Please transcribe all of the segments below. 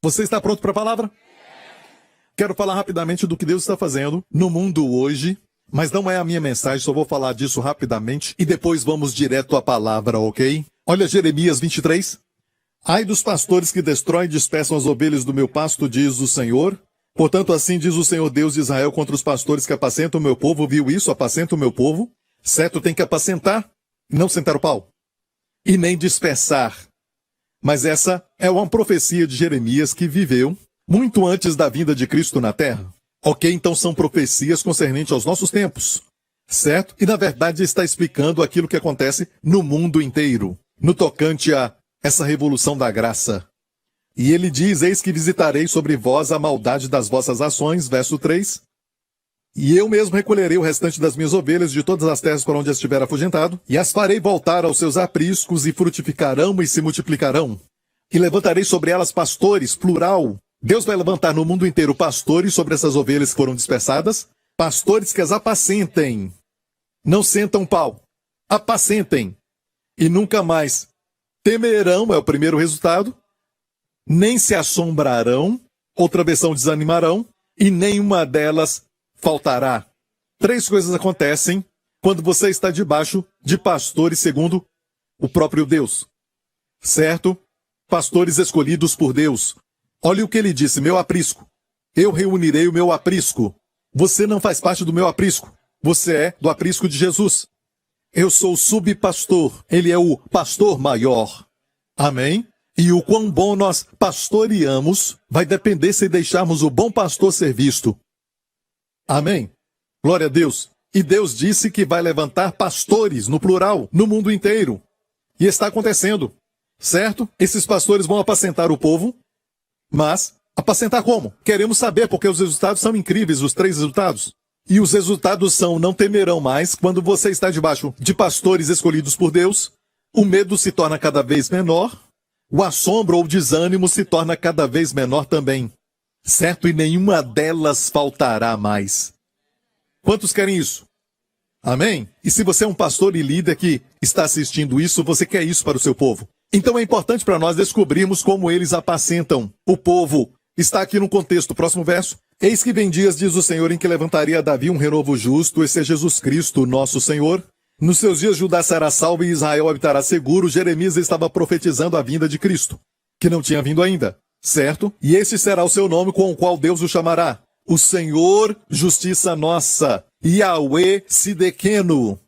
Você está pronto para a palavra? Quero falar rapidamente do que Deus está fazendo no mundo hoje, mas não é a minha mensagem, só vou falar disso rapidamente e depois vamos direto à palavra, ok? Olha Jeremias 23. Ai dos pastores que destroem e dispersam as ovelhas do meu pasto, diz o Senhor. Portanto, assim diz o Senhor Deus de Israel contra os pastores que apacentam o meu povo. Viu isso? Apacenta o meu povo. Certo, tem que apacentar, não sentar o pau. E nem dispersar. Mas essa é uma profecia de Jeremias que viveu muito antes da vinda de Cristo na Terra. Ok, então são profecias concernentes aos nossos tempos. Certo? E na verdade está explicando aquilo que acontece no mundo inteiro, no tocante a essa revolução da graça. E ele diz, eis que visitarei sobre vós a maldade das vossas ações, verso 3. E eu mesmo recolherei o restante das minhas ovelhas de todas as terras por onde as estiver afugentado, e as farei voltar aos seus apriscos, e frutificarão e se multiplicarão. E levantarei sobre elas pastores, plural. Deus vai levantar no mundo inteiro pastores sobre essas ovelhas que foram dispersadas, pastores que as apacentem. Não sentam pau. Apacentem. E nunca mais temerão, é o primeiro resultado, nem se assombrarão, outra versão desanimarão, e nenhuma delas faltará. 3 coisas acontecem quando você está debaixo de pastores segundo o próprio Deus. Certo? Pastores escolhidos por Deus. Olha o que ele disse, meu aprisco. Eu reunirei o meu aprisco. Você não faz parte do meu aprisco. Você é do aprisco de Jesus. Eu sou o subpastor. Ele é o pastor maior. Amém? E o quão bom nós pastoreamos vai depender se deixarmos o bom pastor ser visto. Amém? Glória a Deus. E Deus disse que vai levantar pastores, no plural, no mundo inteiro. E está acontecendo. Certo? Esses pastores vão apacentar o povo. Mas, apacentar como? Queremos saber, porque os resultados são incríveis, os 3 resultados. E os resultados são, não temerão mais, quando você está debaixo de pastores escolhidos por Deus, o medo se torna cada vez menor, o assombro ou desânimo se torna cada vez menor também. Certo? E nenhuma delas faltará mais. Quantos querem isso? Amém? E se você é um pastor e líder que está assistindo isso, você quer isso para o seu povo. Então é importante para nós descobrirmos como eles apacentam o povo. Está aqui no contexto, próximo verso. Eis que vem dias, diz o Senhor, em que levantaria a Davi um renovo justo, esse é Jesus Cristo, nosso Senhor. Nos seus dias Judá será salvo e Israel habitará seguro. Jeremias estava profetizando a vinda de Cristo, que não tinha vindo ainda, certo? E esse será o seu nome com o qual Deus o chamará. O Senhor, justiça nossa. Yahweh Sidequeno.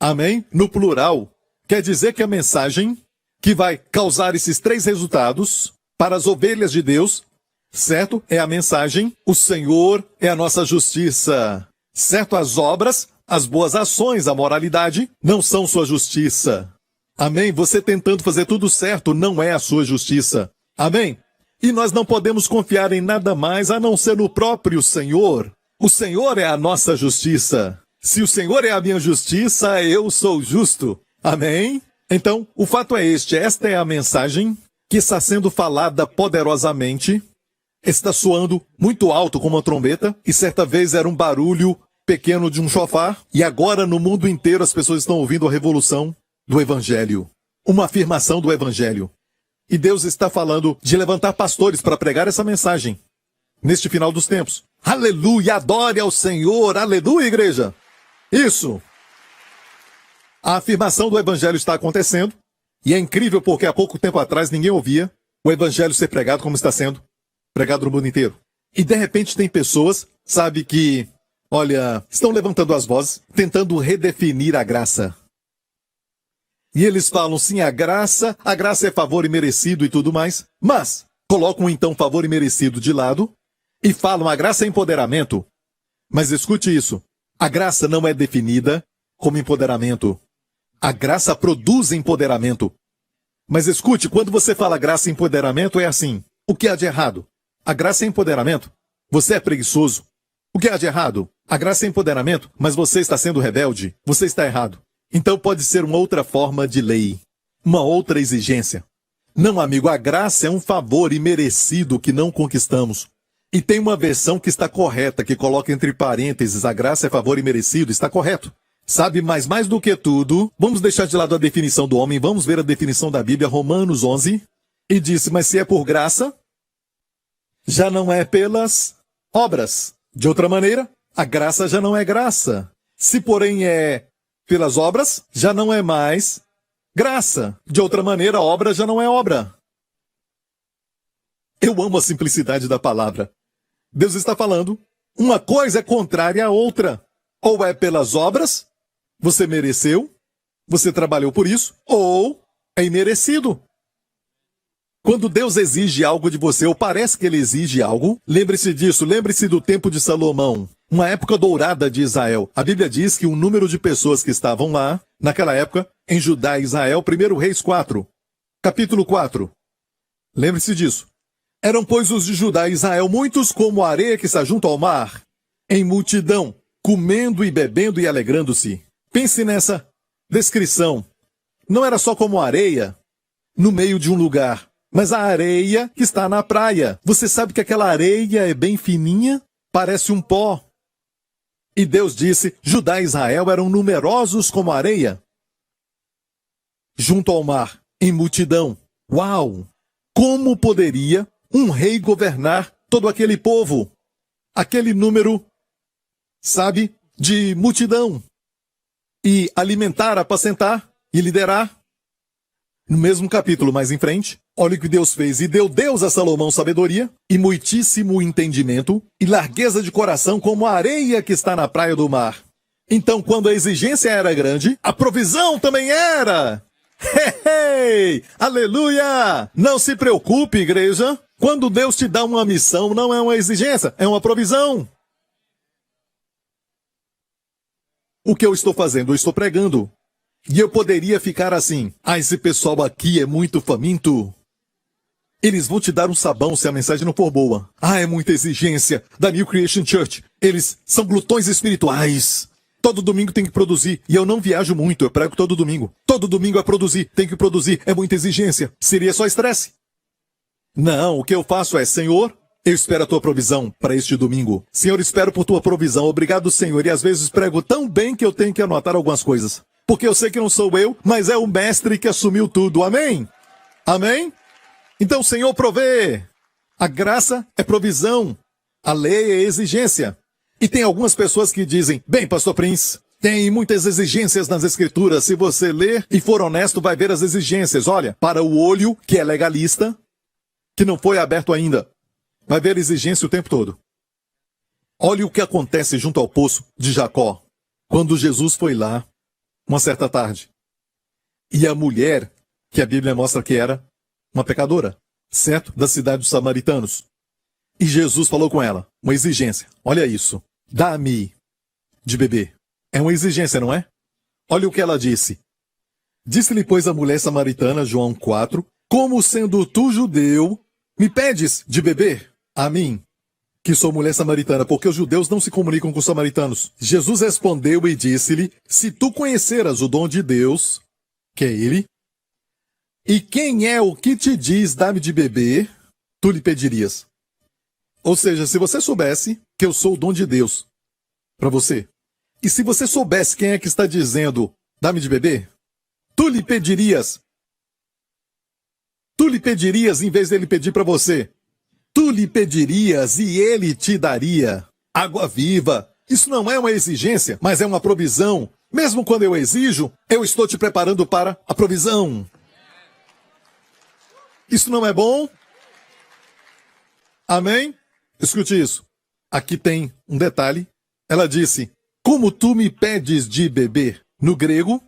Amém? No plural. Quer dizer que a mensagem que vai causar esses 3 resultados para as ovelhas de Deus, certo? É a mensagem, o Senhor é a nossa justiça. Certo? As obras, as boas ações, a moralidade, não são sua justiça. Amém? Você tentando fazer tudo certo não é a sua justiça. Amém? E nós não podemos confiar em nada mais a não ser no próprio Senhor. O Senhor é a nossa justiça. Se o Senhor é a minha justiça, eu sou justo. Amém? Então, o fato é este, esta é a mensagem que está sendo falada poderosamente, está soando muito alto como uma trombeta, e certa vez era um barulho pequeno de um chofar, e agora no mundo inteiro as pessoas estão ouvindo a revolução do Evangelho, uma afirmação do Evangelho. E Deus está falando de levantar pastores para pregar essa mensagem, neste final dos tempos. Aleluia, adore ao Senhor, aleluia, igreja! Isso! A afirmação do Evangelho está acontecendo, e é incrível porque há pouco tempo atrás ninguém ouvia o Evangelho ser pregado como está sendo pregado no mundo inteiro. E de repente tem pessoas, sabe, que, olha, estão levantando as vozes, tentando redefinir a graça. E eles falam, sim, a graça é favor imerecido e tudo mais, mas colocam então favor imerecido de lado e falam, a graça é empoderamento. Mas escute isso, a graça não é definida como empoderamento. A graça produz empoderamento. Mas escute, quando você fala graça e empoderamento, é assim. O que há de errado? A graça é empoderamento. Você é preguiçoso. O que há de errado? A graça é empoderamento, mas você está sendo rebelde. Você está errado. Então pode ser uma outra forma de lei. Uma outra exigência. Não, amigo, a graça é um favor imerecido que não conquistamos. E tem uma versão que está correta, que coloca entre parênteses, a graça é favor imerecido, está correto. Sabe, mas mais do que tudo, vamos deixar de lado a definição do homem, vamos ver a definição da Bíblia, Romanos 11, e disse, mas se é por graça, já não é pelas obras. De outra maneira, a graça já não é graça. Se, porém, é pelas obras, já não é mais graça. De outra maneira, a obra já não é obra. Eu amo a simplicidade da palavra. Deus está falando, uma coisa é contrária à outra. Ou é pelas obras, você mereceu, você trabalhou por isso, ou é imerecido. Quando Deus exige algo de você, ou parece que ele exige algo, lembre-se disso, lembre-se do tempo de Salomão, uma época dourada de Israel. A Bíblia diz que o número de pessoas que estavam lá, naquela época, em Judá e Israel, 1 Reis 4, capítulo 4. Lembre-se disso. Eram, pois, os de Judá e Israel muitos como a areia que está junto ao mar, em multidão, comendo e bebendo e alegrando-se. Pense nessa descrição. Não era só como areia no meio de um lugar, mas a areia que está na praia. Você sabe que aquela areia é bem fininha? Parece um pó. E Deus disse, Judá e Israel eram numerosos como a areia, junto ao mar, em multidão. Uau! Como poderia um rei governar todo aquele povo? Aquele número, sabe, de multidão. E alimentar, apacentar e liderar. No mesmo capítulo mais em frente, olha o que Deus fez. E deu Deus a Salomão sabedoria e muitíssimo entendimento e largueza de coração como a areia que está na praia do mar. Então, quando a exigência era grande, a provisão também era. Hey, aleluia! Não se preocupe, igreja. Quando Deus te dá uma missão, não é uma exigência, é uma provisão. O que eu estou fazendo? Eu estou pregando. E eu poderia ficar assim, esse pessoal aqui é muito faminto. Eles vão te dar um sabão se a mensagem não for boa. É muita exigência da New Creation Church. Eles são glutões espirituais. Todo domingo tem que produzir. E eu não viajo muito, eu prego todo domingo. Todo domingo é produzir, tem que produzir, é muita exigência. Seria só estresse. Não, o que eu faço é, Senhor, eu espero a tua provisão para este domingo. Senhor, espero por tua provisão. Obrigado, Senhor. E às vezes prego tão bem que eu tenho que anotar algumas coisas. Porque eu sei que não sou eu, mas é o mestre que assumiu tudo. Amém? Amém? Então, Senhor, provê. A graça é provisão. A lei é exigência. E tem algumas pessoas que dizem, bem, pastor Prince, tem muitas exigências nas escrituras. Se você ler e for honesto, vai ver as exigências. Olha, para o olho que é legalista, que não foi aberto ainda, vai ver exigência o tempo todo. Olha o que acontece junto ao poço de Jacó. Quando Jesus foi lá, uma certa tarde. E a mulher, que a Bíblia mostra que era uma pecadora, certo? Da cidade dos samaritanos. E Jesus falou com ela, uma exigência. Olha isso. Dá-me de beber. É uma exigência, não é? Olha o que ela disse. Disse-lhe, pois, a mulher samaritana, João 4, como sendo tu judeu, me pedes de beber a mim, que sou mulher samaritana, porque os judeus não se comunicam com os samaritanos. Jesus respondeu e disse-lhe, se tu conheceras o dom de Deus, que é ele, e quem é o que te diz, dá-me de beber, tu lhe pedirias. Ou seja, se você soubesse que eu sou o dom de Deus para você, e se você soubesse quem é que está dizendo, dá-me de beber, tu lhe pedirias. Tu lhe pedirias em vez dele pedir para você. Tu lhe pedirias e ele te daria água viva. Isso não é uma exigência, mas é uma provisão. Mesmo quando eu exijo, eu estou te preparando para a provisão. Isso não é bom? Amém? Escute isso. Aqui tem um detalhe. Ela disse, como tu me pedes de beber? No grego,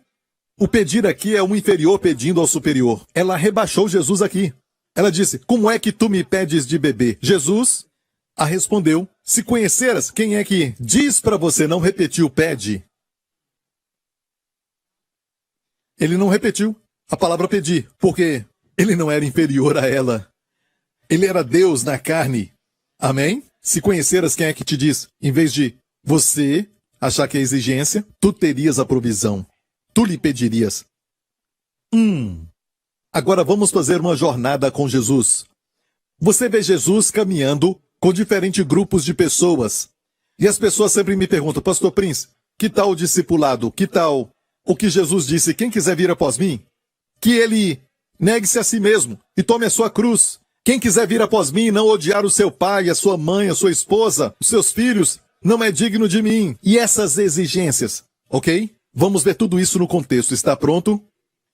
o pedir aqui é um inferior pedindo ao superior. Ela rebaixou Jesus aqui. Ela disse, como é que tu me pedes de beber? Jesus a respondeu, se conheceras quem é que diz para você não repetir o pede. Ele não repetiu a palavra pedir, porque ele não era inferior a ela. Ele era Deus na carne. Amém? Se conheceras quem é que te diz, em vez de você achar que é exigência, tu terias a provisão. Tu lhe pedirias. Agora vamos fazer uma jornada com Jesus. Você vê Jesus caminhando com diferentes grupos de pessoas. E as pessoas sempre me perguntam, pastor Prince, que tal o discipulado? Que tal o que Jesus disse, quem quiser vir após mim, que ele negue-se a si mesmo e tome a sua cruz Quem quiser vir após mim e não odiar o seu pai, a sua mãe, a sua esposa, os seus filhos, não é digno de mim. E essas exigências, ok? Vamos ver tudo isso no contexto. Está pronto?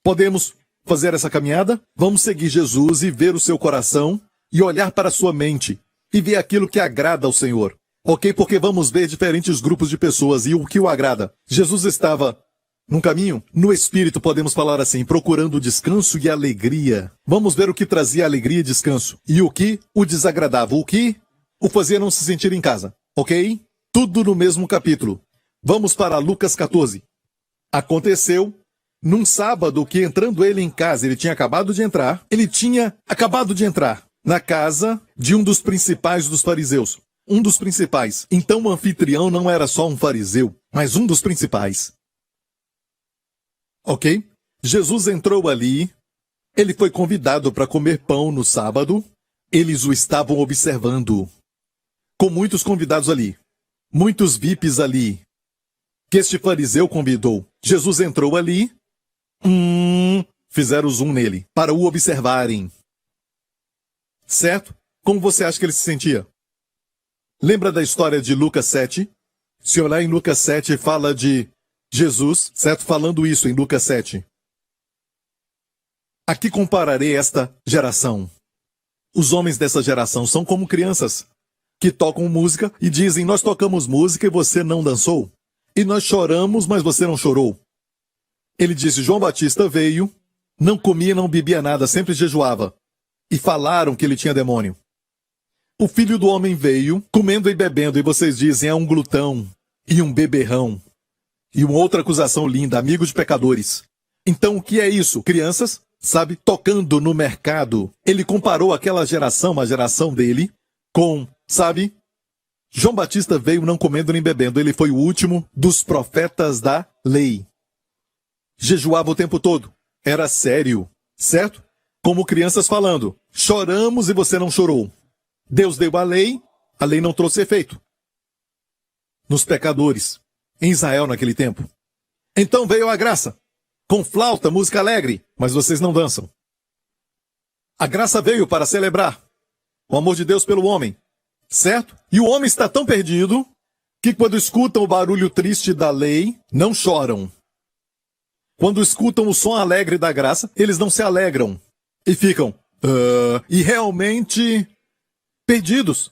Podemos fazer essa caminhada? Vamos seguir Jesus e ver o seu coração e olhar para a sua mente e ver aquilo que agrada ao Senhor. Ok? Porque vamos ver diferentes grupos de pessoas e o que o agrada. Jesus estava num caminho, no espírito, podemos falar assim, procurando descanso e alegria. Vamos ver o que trazia alegria e descanso. E o que o desagradava. O que o fazia não se sentir em casa. Ok? Tudo no mesmo capítulo. Vamos para Lucas 14. Aconteceu num sábado que, entrando ele em casa, ele tinha acabado de entrar na casa de um dos principais dos fariseus. Um dos principais. Então o anfitrião não era só um fariseu, mas um dos principais. Ok? Jesus entrou ali, ele foi convidado para comer pão no sábado, eles o estavam observando, com muitos convidados ali, muitos VIPs ali, que este fariseu convidou. Jesus entrou ali, fizeram zoom nele, para o observarem. Certo? Como você acha que ele se sentia? Lembra da história de Lucas 7? Se olhar em Lucas 7, fala de Jesus, certo? Falando isso em Lucas 7. Aqui compararei esta geração. Os homens dessa geração são como crianças que tocam música e dizem: nós tocamos música e você não dançou. E nós choramos, mas você não chorou. Ele disse: João Batista veio, não comia, não bebia nada, sempre jejuava. E falaram que ele tinha demônio. O Filho do Homem veio, comendo e bebendo, e vocês dizem: é um glutão e um beberrão. E uma outra acusação linda: amigo de pecadores. Então o que é isso? Crianças, sabe, tocando no mercado. Ele comparou aquela geração, a geração dele, com, sabe, João Batista veio não comendo nem bebendo. Ele foi o último dos profetas da lei. Jejuava o tempo todo. Era sério, certo? Como crianças falando: choramos e você não chorou. Deus deu a lei não trouxe efeito nos pecadores, em Israel naquele tempo. Então veio a graça, com flauta, música alegre, mas vocês não dançam. A graça veio para celebrar o amor de Deus pelo homem, certo? E o homem está tão perdido que quando escutam o barulho triste da lei, não choram. Quando escutam o som alegre da graça, eles não se alegram e ficam e realmente perdidos.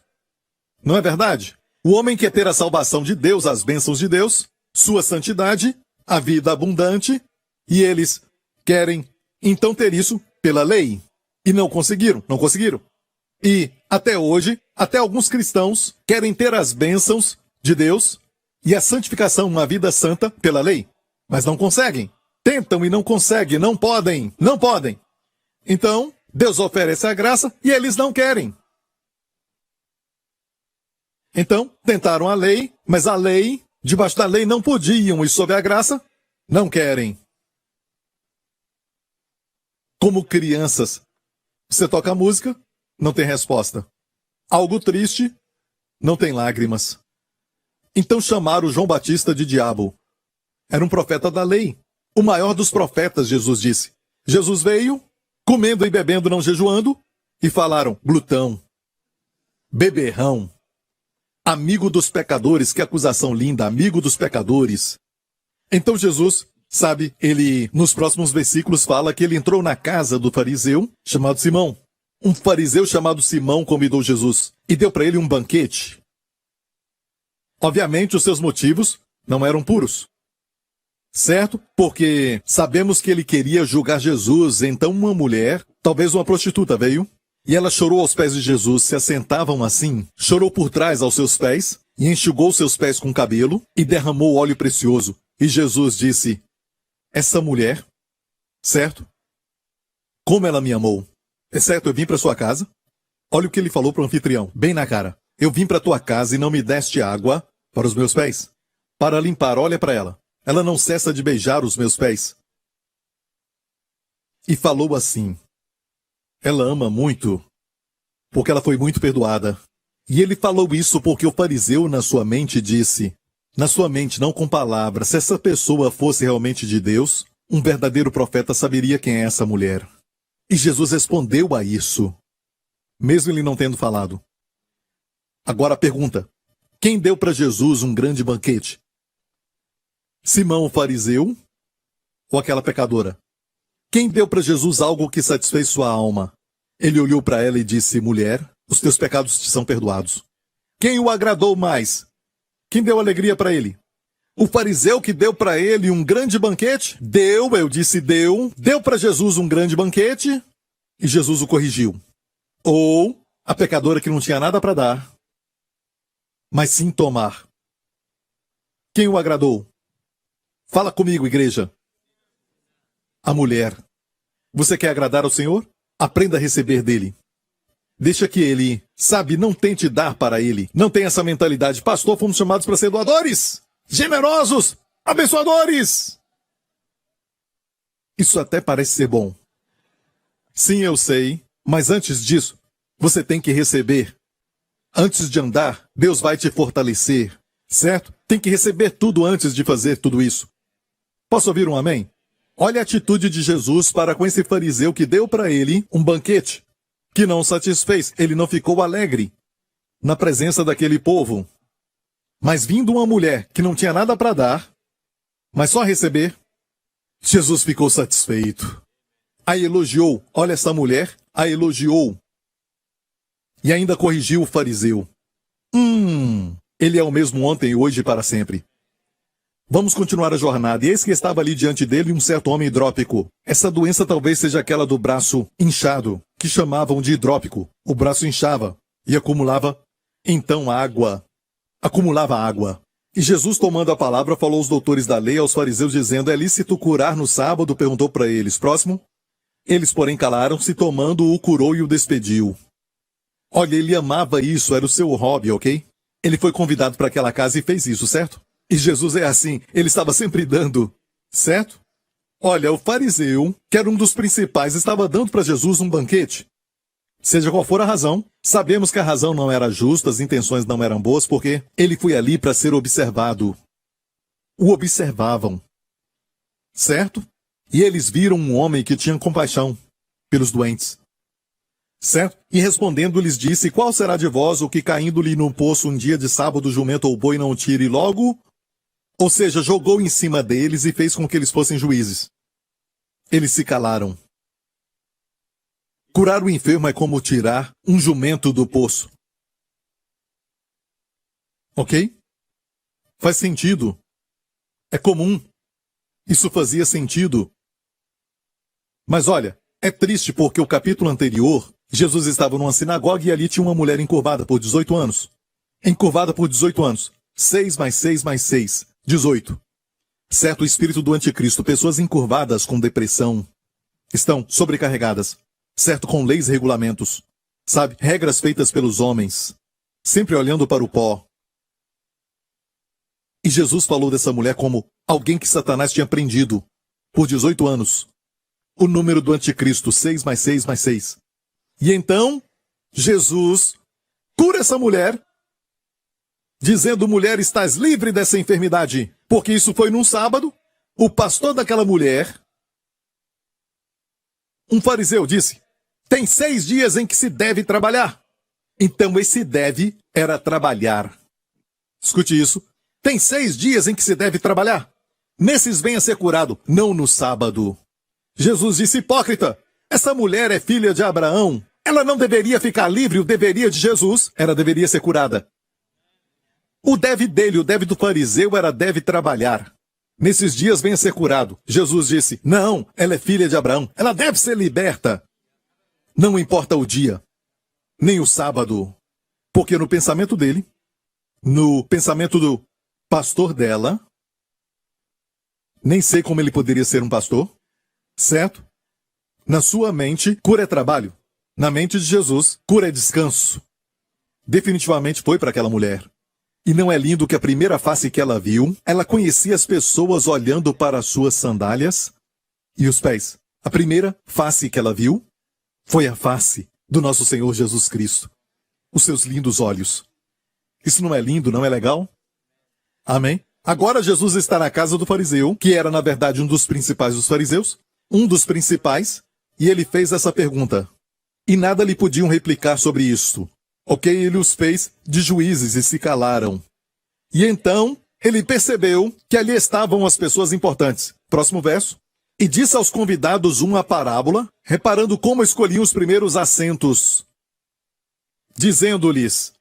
Não é verdade? O homem quer ter a salvação de Deus, as bênçãos de Deus, sua santidade, a vida abundante, e eles querem então ter isso pela lei. E não conseguiram. E até hoje, até alguns cristãos querem ter as bênçãos de Deus e a santificação, uma vida santa pela lei, mas não conseguem. Tentam e não conseguem, não podem. Então, Deus oferece a graça e eles não querem. Então, tentaram a lei, mas a lei, debaixo da lei não podiam, e sob a graça, não querem. Como crianças, você toca a música, não tem resposta. Algo triste, não tem lágrimas. Então chamaram João Batista de diabo. Era um profeta da lei, o maior dos profetas, Jesus disse. Jesus veio, comendo e bebendo, não jejuando, e falaram: glutão, beberrão, amigo dos pecadores. Que acusação linda, amigo dos pecadores. Então Jesus, sabe, ele nos próximos versículos fala que ele entrou na casa do fariseu chamado Simão. Um fariseu chamado Simão convidou Jesus e deu para ele um banquete. Obviamente os seus motivos não eram puros, certo? Porque sabemos que ele queria julgar Jesus. Então uma mulher, talvez uma prostituta, veio e ela chorou aos pés de Jesus. Se assentavam assim, chorou por trás aos seus pés e enxugou seus pés com cabelo e derramou óleo precioso. E Jesus disse: essa mulher, certo? Como ela me amou. É certo, eu vim para sua casa. Olha o que ele falou para o anfitrião, bem na cara. Eu vim para tua casa e não me deste água para os meus pés, para limpar. Olha para ela. Ela não cessa de beijar os meus pés. E falou assim: ela ama muito, porque ela foi muito perdoada. E ele falou isso porque o fariseu na sua mente disse, na sua mente, não com palavras, se essa pessoa fosse realmente de Deus, um verdadeiro profeta saberia quem é essa mulher. E Jesus respondeu a isso. mesmo ele não tendo falado. Agora a pergunta: quem deu para Jesus um grande banquete? Simão o fariseu ou aquela pecadora? Quem deu para Jesus algo que satisfez sua alma? Ele olhou para ela e disse: mulher, os teus pecados te são perdoados. Quem o agradou mais? Quem deu alegria para ele? O fariseu que deu para ele um grande banquete? Deu para Jesus um grande banquete e Jesus o corrigiu. Ou a pecadora que não tinha nada para dar, mas sim tomar. Quem o agradou? Fala comigo, igreja. A mulher. Você quer agradar ao Senhor? Aprenda a receber dele. Deixa que ele, não tente dar para ele. Não tem essa mentalidade. Pastor, fomos chamados para ser doadores, generosos, abençoadores. Isso até parece ser bom. Sim, eu sei. Mas antes disso, você tem que receber. Antes de andar, Deus vai te fortalecer. Certo? Tem que receber tudo antes de fazer tudo isso. Posso ouvir um amém? Olha a atitude de Jesus para com esse fariseu que deu para ele um banquete que não satisfez. Ele não ficou alegre na presença daquele povo. Mas vindo uma mulher que não tinha nada para dar, mas só receber, Jesus ficou satisfeito. A elogiou. Olha essa mulher, a elogiou. E ainda corrigiu o fariseu. Ele é o mesmo ontem, hoje e para sempre. Vamos continuar a jornada. E eis que estava ali diante dele um certo homem hidrópico. Essa doença talvez seja aquela do braço inchado, que chamavam de hidrópico. O braço inchava e acumulava, então, água. Acumulava água. E Jesus, tomando a palavra, falou aos doutores da lei, aos fariseus, dizendo: é lícito curar no sábado? Perguntou para eles. Próximo. Eles, porém, calaram-se, tomando-o, curou e o despediu. Olha, ele amava isso, era o seu hobby, ok? Ele foi convidado para aquela casa e fez isso, certo? E Jesus é assim, ele estava sempre dando, certo? Olha, o fariseu, que era um dos principais, estava dando para Jesus um banquete. Seja qual for a razão, sabemos que a razão não era justa, as intenções não eram boas, porque ele foi ali para ser observado. O observavam, certo? E eles viram um homem que tinha compaixão pelos doentes. Certo? E respondendo lhes disse: qual será de vós o que caindo-lhe no poço um dia de sábado, jumento ou boi não o tire logo? Ou seja, jogou em cima deles e fez com que eles fossem juízes. Eles se calaram. Curar o enfermo é como tirar um jumento do poço. Ok? Faz sentido. É comum. Isso fazia sentido. Mas olha, é triste porque o capítulo anterior, Jesus estava numa sinagoga e ali tinha uma mulher encurvada por 18 anos. Encurvada por 18 anos. 6 mais 6 mais 6. 18. Certo, o espírito do anticristo. Pessoas encurvadas com depressão estão sobrecarregadas. Certo, com leis e regulamentos. Sabe, regras feitas pelos homens. Sempre olhando para o pó. E Jesus falou dessa mulher como alguém que Satanás tinha prendido por 18 anos. O número do anticristo, 6 mais 6 mais 6. E então, Jesus cura essa mulher, dizendo: mulher, estás livre dessa enfermidade. Porque isso foi num sábado. O pastor daquela mulher, um fariseu, disse: tem 6 dias em que se deve trabalhar. Então esse deve era trabalhar. Escute isso. Tem 6 dias em que se deve trabalhar. Nesses venha ser curado, não no sábado. Jesus disse: hipócrita, essa mulher é filha de Abraão. Ela não deveria ficar livre, o deveria de Jesus, ela deveria ser curada. O deve dele, o deve do fariseu era deve trabalhar. Nesses dias venha ser curado. Jesus disse: não, ela é filha de Abraão, ela deve ser liberta. Não importa o dia, nem o sábado. Porque no pensamento dele, no pensamento do pastor dela, nem sei como ele poderia ser um pastor, certo? Na sua mente, cura é trabalho. Na mente de Jesus, cura é descanso. Definitivamente foi para aquela mulher. E não é lindo que a primeira face que ela viu, ela conhecia as pessoas olhando para as suas sandálias e os pés. A primeira face que ela viu foi a face do nosso Senhor Jesus Cristo. Os seus lindos olhos. Isso não é lindo, não é legal? Amém? Agora Jesus está na casa do fariseu, que era na verdade um dos principais dos fariseus, um dos principais, e ele fez essa pergunta: e nada lhe podiam replicar sobre isto. Ok, ele os fez de juízes e se calaram. E então ele percebeu que ali estavam as pessoas importantes. Próximo verso. E disse aos convidados uma parábola, reparando como escolhiam os primeiros assentos, dizendo-lhes: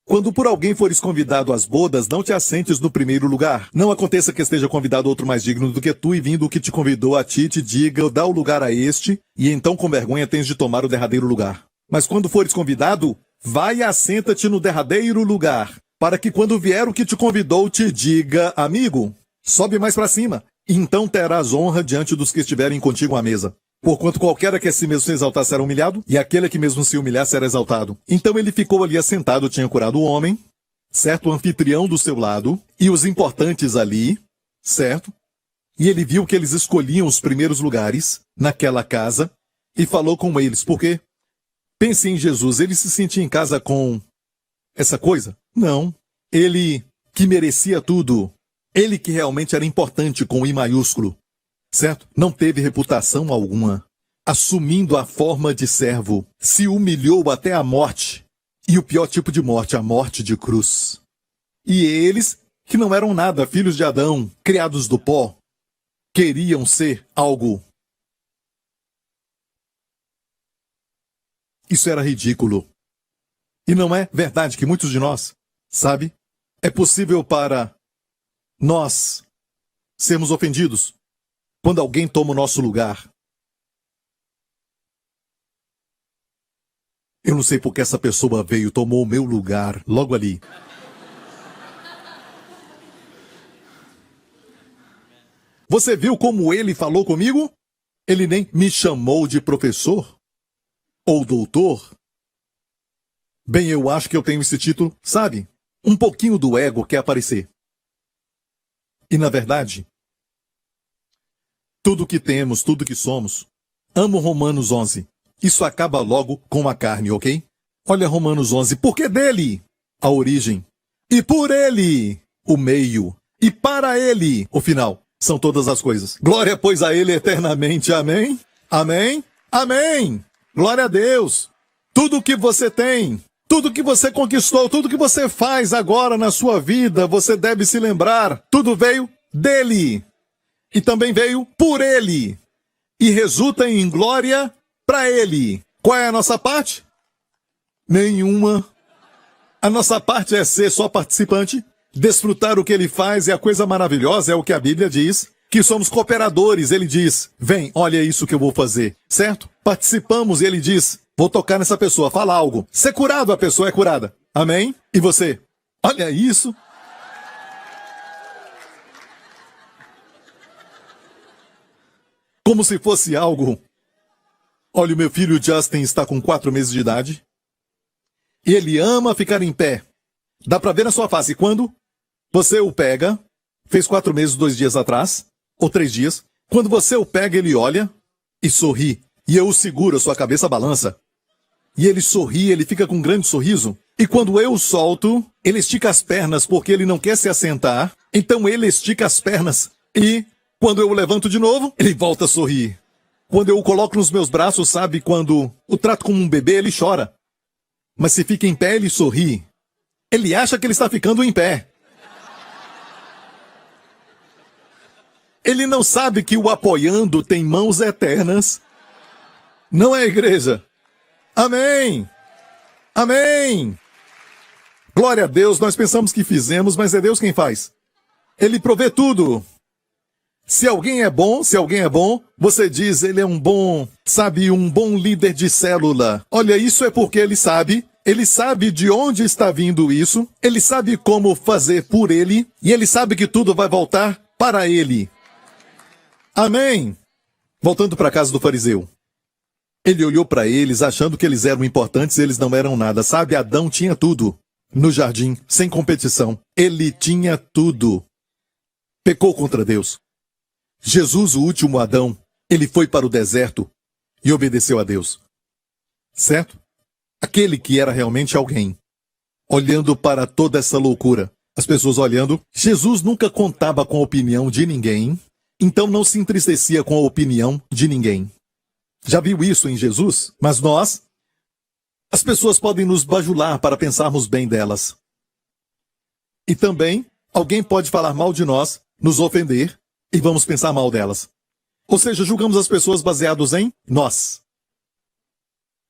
quando por alguém fores convidado às bodas, não te assentes no primeiro lugar. Não aconteça que esteja convidado outro mais digno do que tu, e vindo o que te convidou a ti, te diga, dá o lugar a este, e então com vergonha tens de tomar o derradeiro lugar. Mas quando fores convidado, vai e assenta-te no derradeiro lugar, para que quando vier o que te convidou, te diga, amigo, sobe mais para cima. Então terás honra diante dos que estiverem contigo à mesa. Porquanto qualquer que a si mesmo se exaltar será humilhado, e aquele que mesmo se humilhar será exaltado. Então ele ficou ali assentado, tinha curado o homem, certo? O anfitrião do seu lado, e os importantes ali, certo? E ele viu que eles escolhiam os primeiros lugares naquela casa, e falou com eles, porque pense em Jesus, ele se sentia em casa com essa coisa? Não. Ele que merecia tudo, ele que realmente era importante com I maiúsculo, certo? Não teve reputação alguma. Assumindo a forma de servo, se humilhou até a morte. E o pior tipo de morte, a morte de cruz. E eles, que não eram nada, filhos de Adão, criados do pó, queriam ser algo. Isso era ridículo. E não é verdade que muitos de nós, sabe, é possível para nós sermos ofendidos quando alguém toma o nosso lugar. Eu não sei porque essa pessoa veio, tomou o meu lugar logo ali. Você viu como ele falou comigo? Ele nem me chamou de professor ou doutor. Bem, eu acho que eu tenho esse título, sabe? Um pouquinho do ego quer aparecer. E na verdade, tudo que temos, tudo que somos, amo Romanos 11. Isso acaba logo com a carne, ok? Olha Romanos 11, porque dele, a origem, e por ele, o meio, e para ele, o final, são todas as coisas. Glória, pois, a ele eternamente, amém? Amém? Amém! Glória a Deus! Tudo que você tem, tudo que você conquistou, tudo que você faz agora na sua vida, você deve se lembrar, tudo veio dele. E também veio por ele. E resulta em glória para ele. Qual é a nossa parte? Nenhuma. A nossa parte é ser só participante, desfrutar o que ele faz, e a coisa maravilhosa é o que a Bíblia diz, que somos cooperadores. Ele diz, vem, olha isso que eu vou fazer, certo? Participamos e ele diz, vou tocar nessa pessoa, fala algo. Ser curado, a pessoa é curada. Amém? E você? Olha isso. Como se fosse algo. Olha, o meu filho Justin está com 4 meses de idade. E ele ama ficar em pé. Dá pra ver na sua face. Quando você o pega, fez 4 meses, 2 dias atrás, ou 3 dias. Quando você o pega, ele olha e sorri. E eu o seguro, a sua cabeça balança. E ele sorri, ele fica com um grande sorriso. E quando eu o solto, ele estica as pernas porque ele não quer se assentar. Então ele estica as pernas e... quando eu o levanto de novo, ele volta a sorrir. Quando eu o coloco nos meus braços, sabe, quando o trato como um bebê, ele chora. Mas se fica em pé, ele sorri. Ele acha que ele está ficando em pé. Ele não sabe que o apoiando tem mãos eternas. Não é, igreja? Amém! Amém! Glória a Deus, nós pensamos que fizemos, mas é Deus quem faz. Ele provê tudo. Se alguém é bom, você diz, ele é um bom, sabe, um bom líder de célula. Olha, isso é porque ele sabe de onde está vindo isso, ele sabe como fazer por ele, e ele sabe que tudo vai voltar para ele. Amém? Voltando para a casa do fariseu. Ele olhou para eles, achando que eles eram importantes, eles não eram nada. Sabe, Adão tinha tudo. No jardim, sem competição. Ele tinha tudo. Pecou contra Deus. Jesus, o último Adão, ele foi para o deserto e obedeceu a Deus. Certo? Aquele que era realmente alguém. Olhando para toda essa loucura. As pessoas olhando. Jesus nunca contava com a opinião de ninguém. Então não se entristecia com a opinião de ninguém. Já viu isso em Jesus? Mas as pessoas podem nos bajular para pensarmos bem delas. E também, alguém pode falar mal de nós, nos ofender, e vamos pensar mal delas. Ou seja, julgamos as pessoas baseados em nós.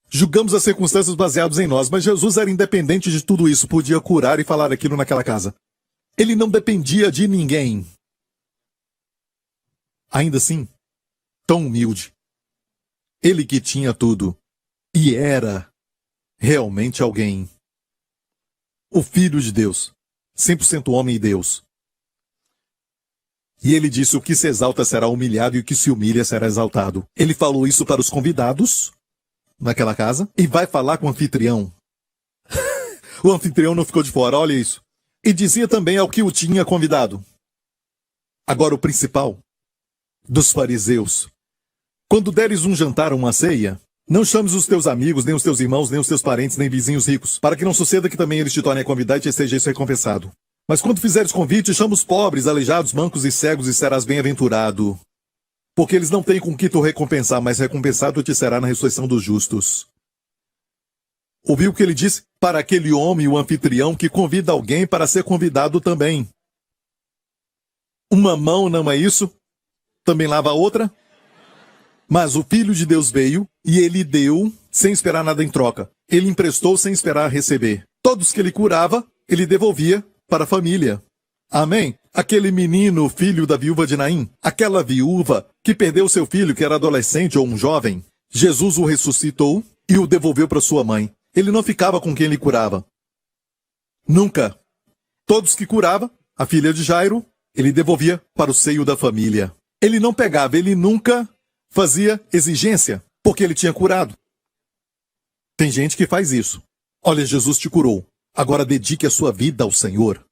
Julgamos as circunstâncias baseados em nós, mas Jesus era independente de tudo isso, podia curar e falar aquilo naquela casa. Ele não dependia de ninguém. Ainda assim, tão humilde. Ele que tinha tudo e era realmente alguém. O Filho de Deus, 100% homem e Deus. E ele disse: o que se exalta será humilhado e o que se humilha será exaltado. Ele falou isso para os convidados naquela casa e vai falar com o anfitrião. O anfitrião não ficou de fora, olha isso. E dizia também ao que o tinha convidado. Agora o principal dos fariseus: quando deres um jantar ou uma ceia, não chames os teus amigos, nem os teus irmãos, nem os teus parentes, nem vizinhos ricos, para que não suceda que também eles te tornem a convidar e te seja isso recompensado. Mas quando fizeres convite, chama os pobres, aleijados, mancos e cegos, e serás bem-aventurado. Porque eles não têm com que tu recompensar, mas recompensado te será na ressurreição dos justos. Ouviu o que ele disse? Para aquele homem, o anfitrião, que convida alguém para ser convidado também. Uma mão não é isso? Também lava a outra? Mas o Filho de Deus veio e ele deu sem esperar nada em troca. Ele emprestou sem esperar receber. Todos que ele curava, ele devolvia para a família. Amém? Aquele menino, filho da viúva de Naim, aquela viúva que perdeu seu filho, que era adolescente ou um jovem, Jesus o ressuscitou e o devolveu para sua mãe. Ele não ficava com quem ele curava. Nunca. Todos que curava, a filha de Jairo, ele devolvia para o seio da família. Ele não pegava, ele nunca fazia exigência, porque ele tinha curado. Tem gente que faz isso. Olha, Jesus te curou. Agora dedique a sua vida ao Senhor.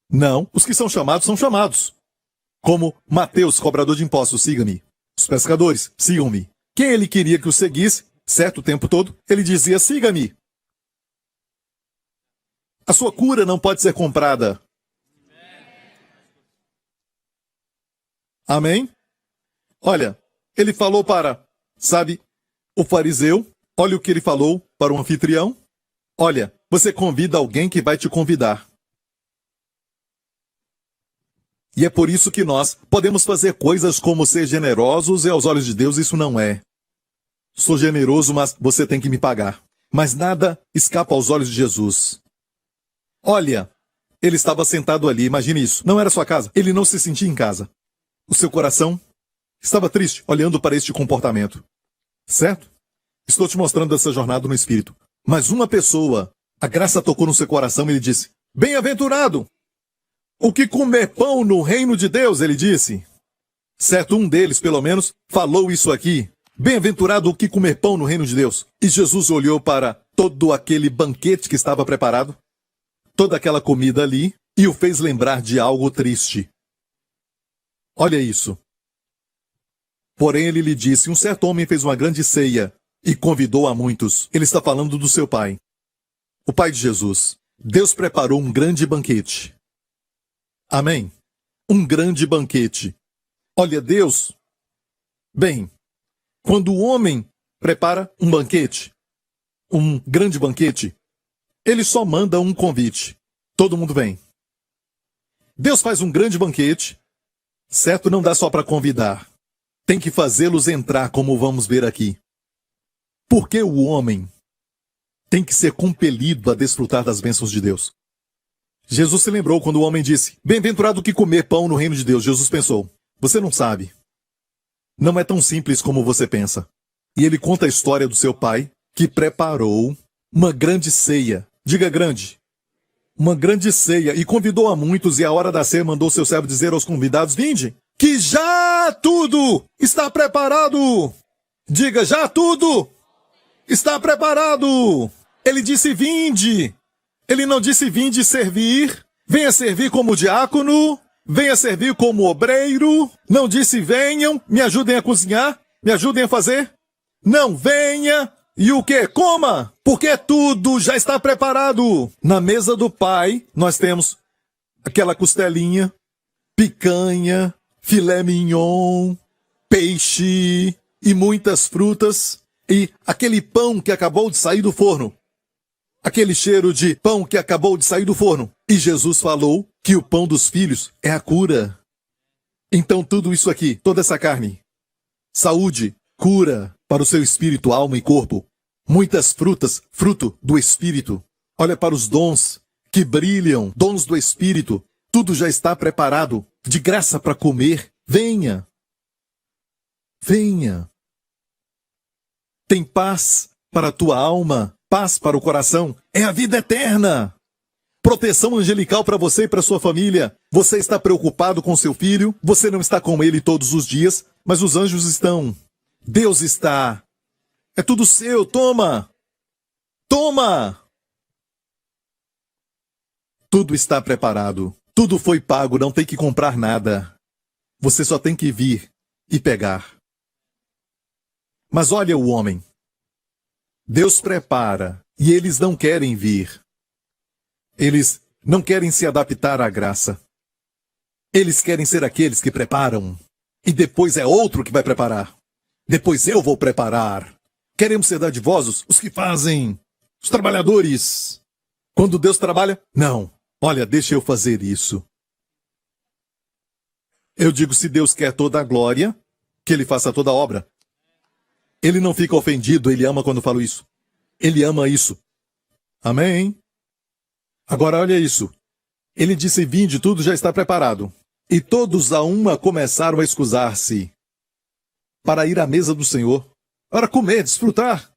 Não, os que são chamados são chamados. Como Mateus, cobrador de impostos, siga-me. Os pescadores, sigam-me. Quem ele queria que o seguisse, certo o tempo todo, ele dizia, siga-me. A sua cura não pode ser comprada. Amém? Olha, ele falou para, o fariseu, olha o que ele falou para o anfitrião. Olha, você convida alguém que vai te convidar. E é por isso que nós podemos fazer coisas como ser generosos e aos olhos de Deus isso não é. Sou generoso, mas você tem que me pagar. Mas nada escapa aos olhos de Jesus. Olha, ele estava sentado ali, imagine isso. Não era sua casa, ele não se sentia em casa. O seu coração estava triste, olhando para este comportamento. Certo? Estou te mostrando essa jornada no Espírito. Mas uma pessoa, a graça tocou no seu coração e ele disse, bem-aventurado! O que comer pão no reino de Deus, ele disse. Certo, um deles, pelo menos, falou isso aqui. Bem-aventurado o que comer pão no reino de Deus. E Jesus olhou para todo aquele banquete que estava preparado, toda aquela comida ali, e o fez lembrar de algo triste. Olha isso. Porém, ele lhe disse, um certo homem fez uma grande ceia e convidou a muitos. Ele está falando do seu pai. O pai de Jesus. Deus preparou um grande banquete. Amém? Um grande banquete. Olha, Deus... Bem, quando o homem prepara um banquete, um grande banquete, ele só manda um convite. Todo mundo vem. Deus faz um grande banquete, certo? Não dá só para convidar. Tem que fazê-los entrar, como vamos ver aqui. Porque o homem tem que ser compelido a desfrutar das bênçãos de Deus. Jesus se lembrou quando o homem disse, bem-aventurado o que comer pão no reino de Deus. Jesus pensou, você não sabe. Não é tão simples como você pensa. E ele conta a história do seu pai, que preparou uma grande ceia. Diga grande. Uma grande ceia. E convidou a muitos, e à hora da ceia mandou seu servo dizer aos convidados, vinde, que já tudo está preparado. Diga, já tudo está preparado. Ele disse, vinde. Ele não disse, vinde servir. Venha servir como diácono. Venha servir como obreiro. Não disse, venham, me ajudem a cozinhar. Me ajudem a fazer. Não, venha. E o que? Coma. Porque tudo já está preparado. Na mesa do pai, nós temos aquela costelinha, picanha, filé mignon, peixe, e muitas frutas, e aquele pão que acabou de sair do forno. Aquele cheiro de pão que acabou de sair do forno. E Jesus falou que o pão dos filhos é a cura. Então tudo isso aqui, toda essa carne, saúde, cura para o seu espírito, alma e corpo. Muitas frutas, fruto do Espírito. Olha para os dons que brilham, dons do Espírito. Tudo já está preparado, de graça para comer. Venha. Venha. Tem paz para a tua alma, paz para o coração. É a vida eterna. Proteção angelical para você e para sua família. Você está preocupado com seu filho, você não está com ele todos os dias, mas os anjos estão. Deus está. É tudo seu, toma! Toma! Tudo está preparado, tudo foi pago, não tem que comprar nada. Você só tem que vir e pegar. Mas olha o homem. Deus prepara e eles não querem vir. Eles não querem se adaptar à graça. Eles querem ser aqueles que preparam. E depois é outro que vai preparar. Depois eu vou preparar. Queremos ser dadivosos, os que fazem, os trabalhadores. Quando Deus trabalha, não. Olha, deixa eu fazer isso. Eu digo, se Deus quer toda a glória, que Ele faça toda a obra. Ele não fica ofendido, Ele ama quando eu falo isso. Ele ama isso. Amém? Agora olha isso. Ele disse, vinde, tudo já está preparado. E todos a uma começaram a escusar-se para ir à mesa do Senhor, para comer, desfrutar.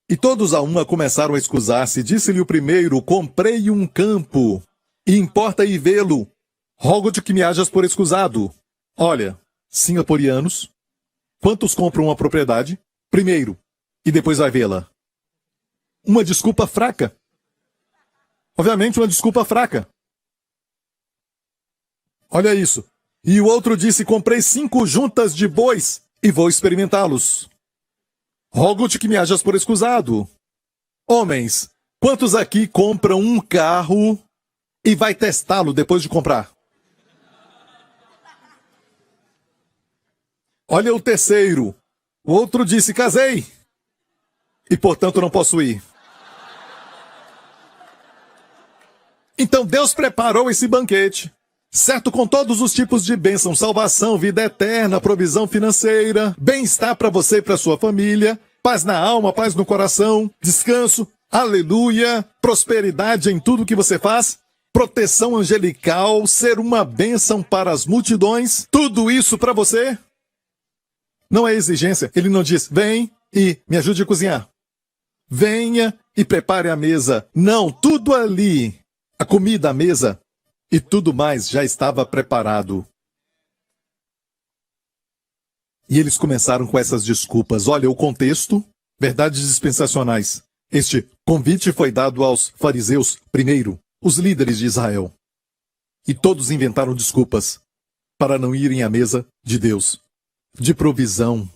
E todos a uma começaram a escusar-se. Disse-lhe o primeiro, comprei um campo, e importa ir vê-lo. Rogo-te que me hajas por escusado. Olha, singaporianos, quantos compram uma propriedade? Primeiro, e depois vai vê-la. Uma desculpa fraca. Obviamente, uma desculpa fraca. Olha isso. E o outro disse, comprei 5 juntas de bois, e vou experimentá-los. Rogo-te que me hajas por escusado. Homens, quantos aqui compram um carro e vai testá-lo depois de comprar? Olha o terceiro. O outro disse, casei, e portanto não posso ir. Então Deus preparou esse banquete, certo, com todos os tipos de bênção, salvação, vida eterna, provisão financeira, bem-estar para você e para sua família, paz na alma, paz no coração, descanso, aleluia, prosperidade em tudo que você faz, proteção angelical, ser uma bênção para as multidões, tudo isso para você. Não é exigência, ele não diz, vem e me ajude a cozinhar. Venha e prepare a mesa. Não, tudo ali, a comida, a mesa e tudo mais já estava preparado. E eles começaram com essas desculpas. Olha o contexto, verdades dispensacionais. Este convite foi dado aos fariseus primeiro, os líderes de Israel. E todos inventaram desculpas para não irem à mesa de Deus, de provisão.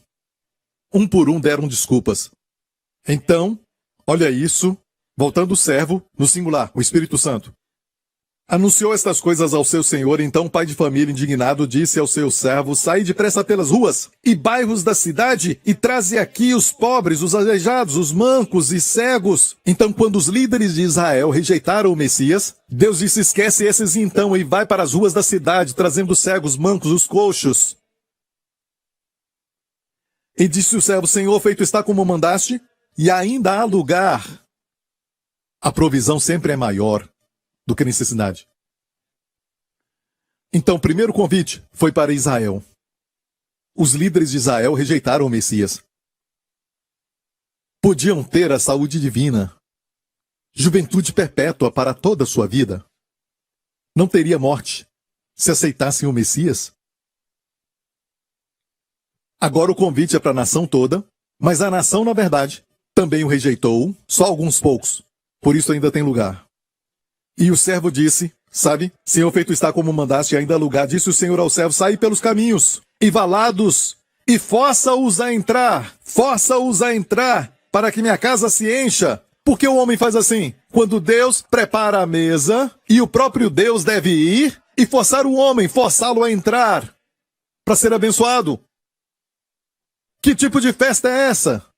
Um por um deram desculpas. Então, olha isso, voltando o servo, no singular, o Espírito Santo. Anunciou estas coisas ao seu senhor, então o pai de família indignado disse ao seu servo, sai depressa pelas ruas e bairros da cidade e traze aqui os pobres, os aleijados, os mancos e cegos. Então quando os líderes de Israel rejeitaram o Messias, Deus disse, esquece esses então e vai para as ruas da cidade, trazendo os cegos, mancos, os coxos. E disse o servo, Senhor, feito está como mandaste, e ainda há lugar. A provisão sempre é maior do que a necessidade. Então, o primeiro convite foi para Israel. Os líderes de Israel rejeitaram o Messias. Podiam ter a saúde divina, juventude perpétua para toda a sua vida. Não teria morte se aceitassem o Messias. Agora o convite é para a nação toda, mas a nação, na verdade, também o rejeitou, só alguns poucos. Por isso ainda tem lugar. E o servo disse, sabe, Senhor, feito está como mandaste, ainda há lugar. Disse o Senhor ao servo, sai pelos caminhos e valados, e força-os a entrar, para que minha casa se encha. Porque o homem faz assim, quando Deus prepara a mesa, e o próprio Deus deve ir e forçar o homem, forçá-lo a entrar, para ser abençoado. Que tipo de festa é essa?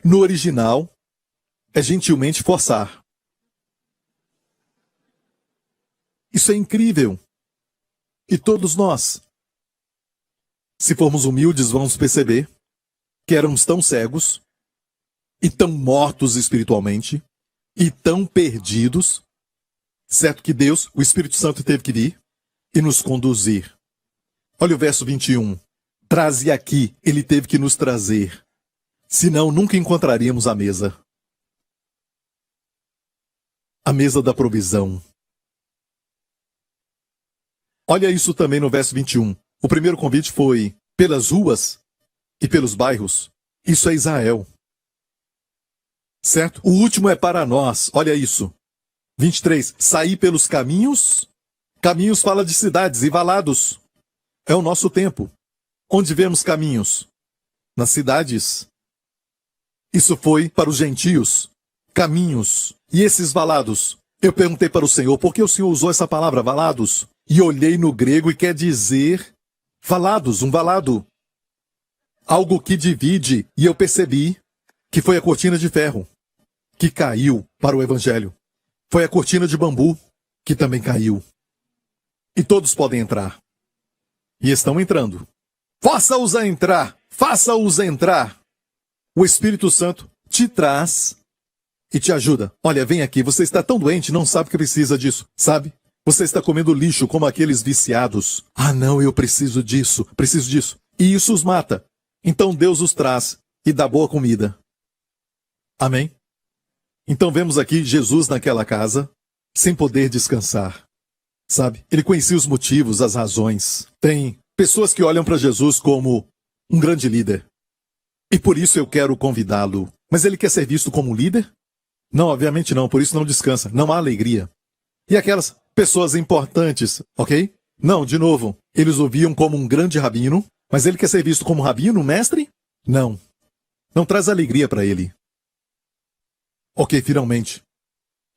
No original, é gentilmente forçar. Isso é incrível. E todos nós, se formos humildes, vamos perceber que éramos tão cegos, e tão mortos espiritualmente, e tão perdidos, certo que Deus, o Espírito Santo, teve que vir e nos conduzir. Olha o verso 21. Traze aqui, ele teve que nos trazer. Senão, nunca encontraríamos a mesa. A mesa da provisão. Olha isso também no verso 21. O primeiro convite foi pelas ruas e pelos bairros. Isso é Israel. Certo? O último é para nós. Olha isso. 23. Sair pelos caminhos. Caminhos fala de cidades e valados. É o nosso tempo. Onde vemos caminhos? Nas cidades. Isso foi para os gentios. Caminhos. E esses valados? Eu perguntei para o Senhor, por que o Senhor usou essa palavra, valados? E olhei no grego e quer dizer valados, um valado. Algo que divide. E eu percebi que foi a cortina de ferro que caiu para o evangelho. Foi a cortina de bambu que também caiu. E todos podem entrar. E estão entrando. Faça-os entrar! Faça-os entrar! O Espírito Santo te traz e te ajuda. Olha, vem aqui, você está tão doente, não sabe que precisa disso, sabe? Você está comendo lixo como aqueles viciados. Ah, não, eu preciso disso, preciso disso. E isso os mata. Então Deus os traz e dá boa comida. Amém? Então vemos aqui Jesus naquela casa, sem poder descansar. Sabe? Ele conhecia os motivos, as razões. Tem pessoas que olham para Jesus como um grande líder. E por isso eu quero convidá-lo. Mas ele quer ser visto como um líder? Não, obviamente não, por isso não descansa. Não há alegria. E aquelas pessoas importantes, ok? Não, de novo, eles o viam como um grande rabino, mas ele quer ser visto como rabino, mestre? Não. Não traz alegria para ele. Ok, finalmente.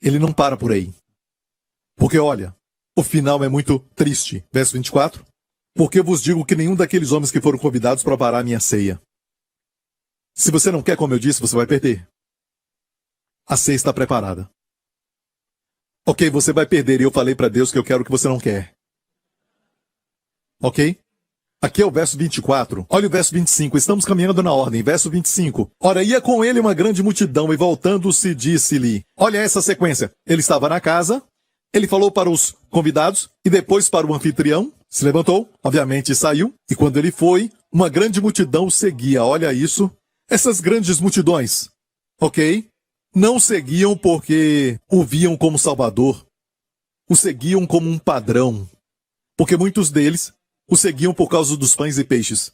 Ele não para por aí. Porque olha, o final é muito triste. Verso 24. Porque eu vos digo que nenhum daqueles homens que foram convidados provará a minha ceia. Se você não quer, como eu disse, você vai perder. A ceia está preparada. Ok, você vai perder e eu falei para Deus que eu quero o que você não quer. Ok? Aqui é o verso 24. Olha o verso 25. Estamos caminhando na ordem. Verso 25. Ora, ia com ele uma grande multidão e voltando-se disse-lhe. Olha essa sequência. Ele estava na casa, ele falou para os convidados e depois para o anfitrião. Se levantou, obviamente saiu. E quando ele foi, uma grande multidão o seguia. Olha isso. Essas grandes multidões, ok? Não seguiam porque o viam como Salvador. O seguiam como um padrão. Porque muitos deles o seguiam por causa dos pães e peixes.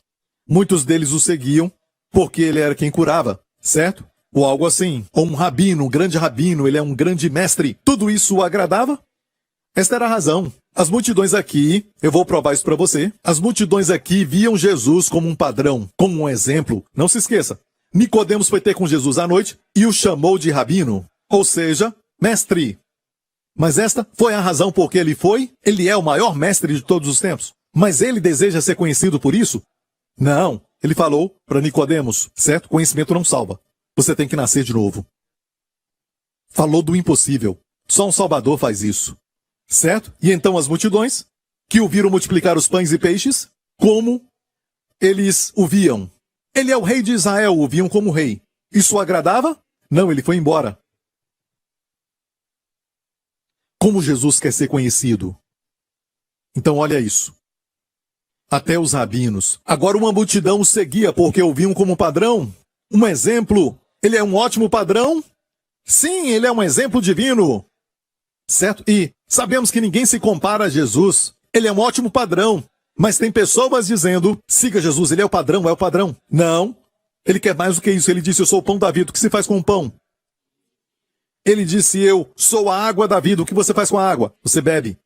Muitos deles o seguiam porque ele era quem curava, certo? Ou algo assim. Ou um rabino, um grande rabino, ele é um grande mestre. Tudo isso o agradava? Esta era a razão. As multidões aqui, eu vou provar isso para você, as multidões aqui viam Jesus como um padrão, como um exemplo. Não se esqueça. Nicodemos foi ter com Jesus à noite e o chamou de rabino, ou seja, mestre. Mas esta foi a razão por que ele foi? Ele é o maior mestre de todos os tempos. Mas ele deseja ser conhecido por isso? Não. Ele falou para Nicodemos, certo? Conhecimento não salva. Você tem que nascer de novo. Falou do impossível. Só um Salvador faz isso. Certo? E então as multidões, que o viram multiplicar os pães e peixes, como eles o viam. Ele é o rei de Israel, o viam como rei. Isso o agradava? Não, ele foi embora. Como Jesus quer ser conhecido? Então olha isso. Até os rabinos. Agora uma multidão o seguia porque o viam como padrão. Um exemplo. Ele é um ótimo padrão? Sim, ele é um exemplo divino. Certo? E sabemos que ninguém se compara a Jesus. Ele é um ótimo padrão. Mas tem pessoas dizendo, siga Jesus, ele é o padrão, é o padrão. Não. Ele quer mais do que isso. Ele disse, eu sou o pão da vida. O que se faz com o pão? Ele disse, eu sou a água da vida. O que você faz com a água? Você bebe.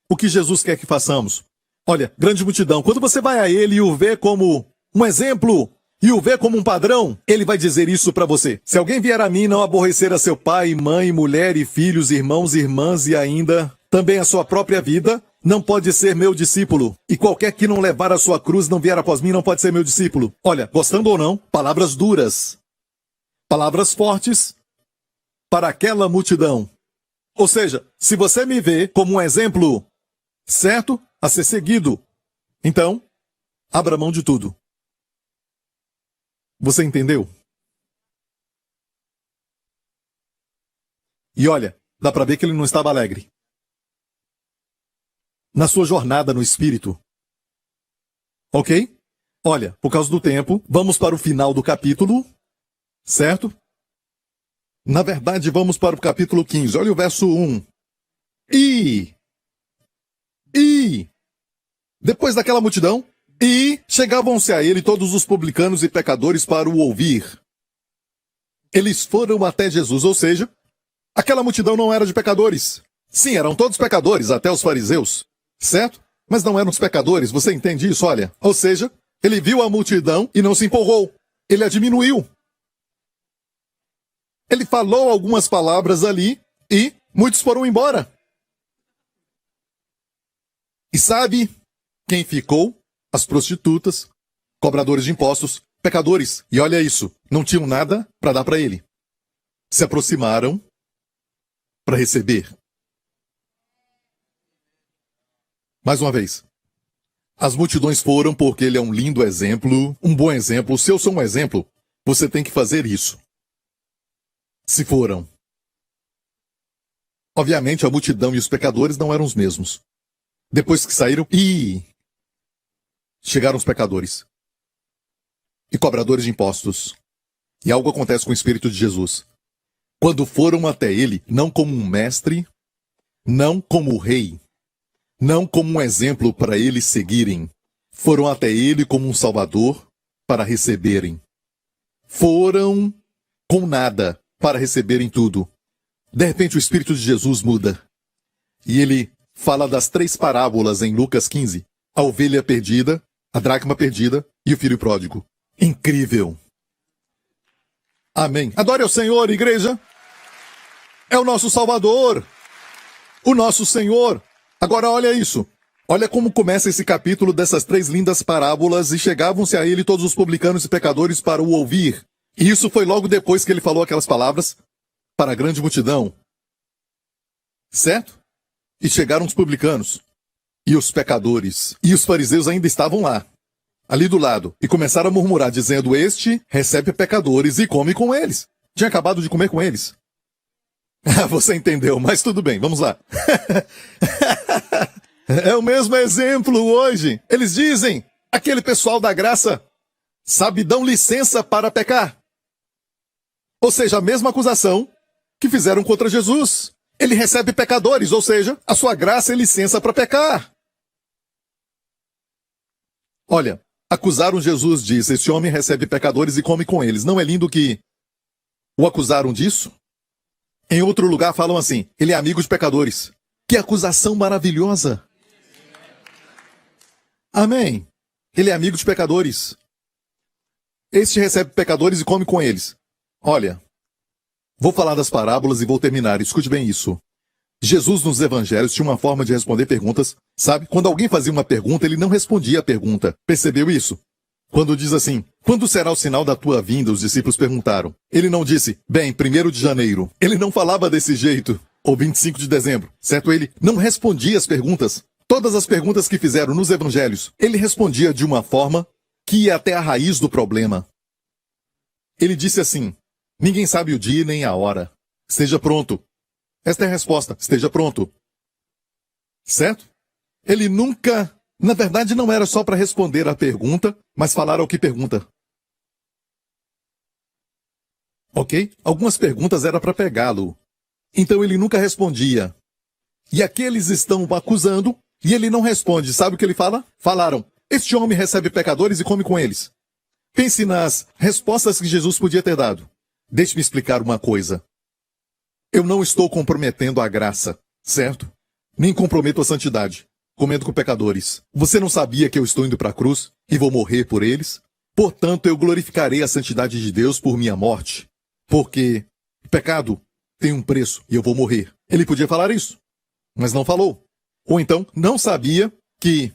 O que Jesus quer que façamos? Olha, grande multidão. Quando você vai a ele e o vê como um exemplo, e o vê como um padrão, ele vai dizer isso para você. Se alguém vier a mim não aborrecer a seu pai, mãe, mulher e filhos, irmãos e irmãs e ainda também a sua própria vida, não pode ser meu discípulo. E qualquer que não levar a sua cruz, não vier após mim, não pode ser meu discípulo. Olha, gostando ou não, palavras duras. Palavras fortes para aquela multidão. Ou seja, se você me vê como um exemplo certo a ser seguido, então, abra mão de tudo. Você entendeu? E olha, dá para ver que ele não estava alegre. Na sua jornada no Espírito. Ok? Olha, por causa do tempo, vamos para o final do capítulo, certo? Na verdade, vamos para o capítulo 15. Olha o verso 1. Depois daquela multidão, chegavam-se a ele todos os publicanos e pecadores para o ouvir. Eles foram até Jesus, ou seja, aquela multidão não era de pecadores. Sim, eram todos pecadores, até os fariseus. Certo? Mas não eram os pecadores, você entende isso? Olha, ou seja, ele viu a multidão e não se empolgou. Ele a diminuiu. Ele falou algumas palavras ali e muitos foram embora. E sabe quem ficou? As prostitutas, cobradores de impostos, pecadores. E olha isso, não tinham nada para dar para ele. Se aproximaram para receber. Mais uma vez, as multidões foram porque ele é um lindo exemplo, um bom exemplo. Se eu sou um exemplo, você tem que fazer isso. Se foram. Obviamente, a multidão e os pecadores não eram os mesmos. Depois que saíram, chegaram os pecadores. E cobradores de impostos. E algo acontece com o Espírito de Jesus. Quando foram até ele, não como um mestre, não como rei, não como um exemplo para eles seguirem. Foram até ele como um salvador para receberem. Foram com nada para receberem tudo. De repente o Espírito de Jesus muda. E ele fala das 3 parábolas em Lucas 15. A ovelha perdida, a dracma perdida e o filho pródigo. Incrível. Amém. Adore ao Senhor, igreja. É o nosso Salvador. O nosso Senhor. Agora olha isso. Olha como começa esse capítulo dessas 3 lindas parábolas. E chegavam-se a ele todos os publicanos e pecadores para o ouvir. E isso foi logo depois que ele falou aquelas palavras para a grande multidão. Certo? E chegaram os publicanos e os pecadores. E os fariseus ainda estavam lá, ali do lado. E começaram a murmurar, dizendo: este recebe pecadores e come com eles. Tinha acabado de comer com eles. Você entendeu, mas tudo bem, vamos lá. É o mesmo exemplo hoje. Eles dizem, aquele pessoal da graça, sabe, dão licença para pecar. Ou seja, a mesma acusação que fizeram contra Jesus. Ele recebe pecadores, ou seja, a sua graça é licença para pecar. Olha, acusaram Jesus disso, esse homem recebe pecadores e come com eles. Não é lindo que o acusaram disso? Em outro lugar falam assim, ele é amigo de pecadores. Que acusação maravilhosa. Amém. Ele é amigo de pecadores. Este recebe pecadores e come com eles. Olha, vou falar das parábolas e vou terminar. Escute bem isso. Jesus nos evangelhos tinha uma forma de responder perguntas. Sabe, quando alguém fazia uma pergunta, ele não respondia a pergunta. Percebeu isso? Quando diz assim, quando será o sinal da tua vinda? Os discípulos perguntaram. Ele não disse, bem, 1º de janeiro. Ele não falava desse jeito. Ou 25 de dezembro. Certo? Ele não respondia as perguntas. Todas as perguntas que fizeram nos evangelhos, ele respondia de uma forma que ia até a raiz do problema. Ele disse assim, ninguém sabe o dia nem a hora. Esteja pronto. Esta é a resposta. Esteja pronto. Certo? Ele nunca... Na verdade, não era só para responder a pergunta, mas falar ao que pergunta. Ok? Algumas perguntas era para pegá-lo. Então ele nunca respondia. E aqueles estão o acusando, e ele não responde. Sabe o que ele fala? Falaram, este homem recebe pecadores e come com eles. Pense nas respostas que Jesus podia ter dado. Deixe-me explicar uma coisa. Eu não estou comprometendo a graça, certo? Nem comprometo a santidade. Comendo com pecadores. Você não sabia que eu estou indo para a cruz e vou morrer por eles? Portanto, eu glorificarei a santidade de Deus por minha morte. Porque o pecado tem um preço e eu vou morrer. Ele podia falar isso, mas não falou. Ou então, não sabia que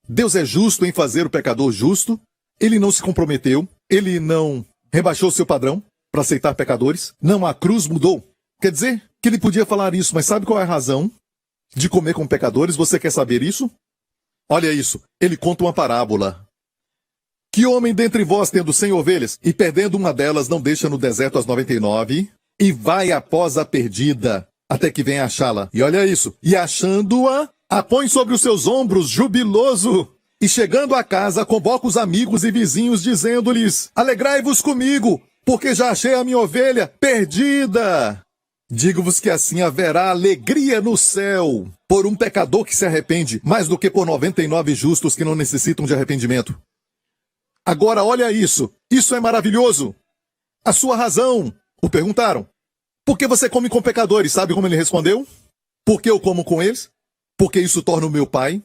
Deus é justo em fazer o pecador justo, ele não se comprometeu, ele não rebaixou seu padrão para aceitar pecadores, não, a cruz mudou. Quer dizer que ele podia falar isso, mas sabe qual é a razão de comer com pecadores? Você quer saber isso? Olha isso, ele conta uma parábola. Que homem dentre vós, tendo 100 ovelhas, e perdendo uma delas, não deixa no deserto as 99, e vai após a perdida, até que venha achá-la. E olha isso, e achando-a, a põe sobre os seus ombros, jubiloso. E chegando a casa, convoca os amigos e vizinhos, dizendo-lhes: alegrai-vos comigo, porque já achei a minha ovelha perdida. Digo-vos que assim haverá alegria no céu por um pecador que se arrepende, mais do que por 99 justos que não necessitam de arrependimento. Agora olha isso é maravilhoso. A sua razão, o perguntaram. Por que você come com pecadores? Sabe como ele respondeu? Porque eu como com eles? Porque isso torna o meu Pai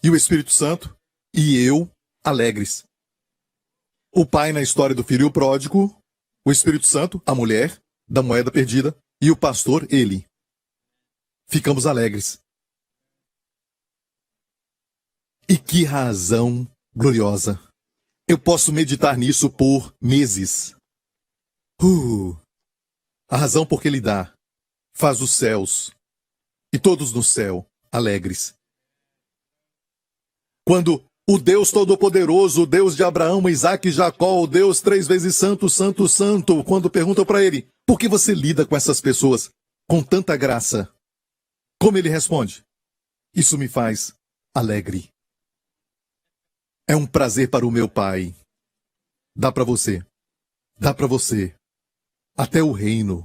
e o Espírito Santo e eu alegres. O Pai na história do filho pródigo, o Espírito Santo, a mulher da moeda perdida, e o pastor, ele. Ficamos alegres. E que razão gloriosa. Eu posso meditar nisso por meses. A razão por que ele dá faz os céus e todos no céu alegres. Quando o Deus Todo-Poderoso, o Deus de Abraão, Isaque e Jacó, o Deus 3 vezes santo, santo, santo, quando perguntam para ele: por que você lida com essas pessoas com tanta graça? Como ele responde? Isso me faz alegre. É um prazer para o meu Pai. Dá para você. Dá para você. Até o reino.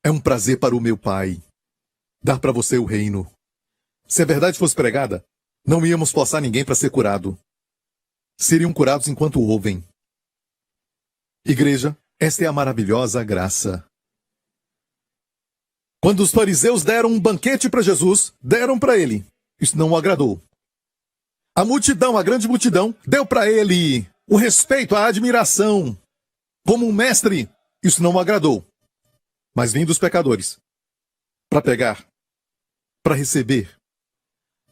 É um prazer para o meu Pai. Dar para você o reino. Se a verdade fosse pregada, não íamos forçar ninguém para ser curado. Seriam curados enquanto ouvem. Igreja, esta é a maravilhosa graça. Quando os fariseus deram um banquete para Jesus, deram para ele. Isso não o agradou. A multidão, a grande multidão, deu para ele o respeito, a admiração. Como um mestre, isso não o agradou. Mas vindo os pecadores, para pegar, para receber,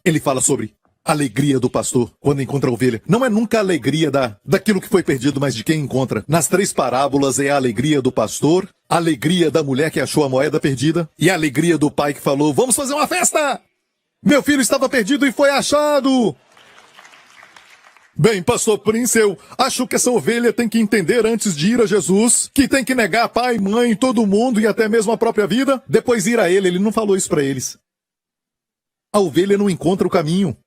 ele fala sobre a alegria do pastor quando encontra a ovelha. Não é nunca a alegria daquilo que foi perdido, mas de quem encontra. Nas 3 parábolas é a alegria do pastor, a alegria da mulher que achou a moeda perdida e a alegria do pai que falou: vamos fazer uma festa! Meu filho estava perdido e foi achado! Bem, pastor Prince, eu acho que essa ovelha tem que entender antes de ir a Jesus, que tem que negar pai, mãe, todo mundo e até mesmo a própria vida, depois ir a ele. Ele não falou isso para eles. A ovelha não encontra o caminho.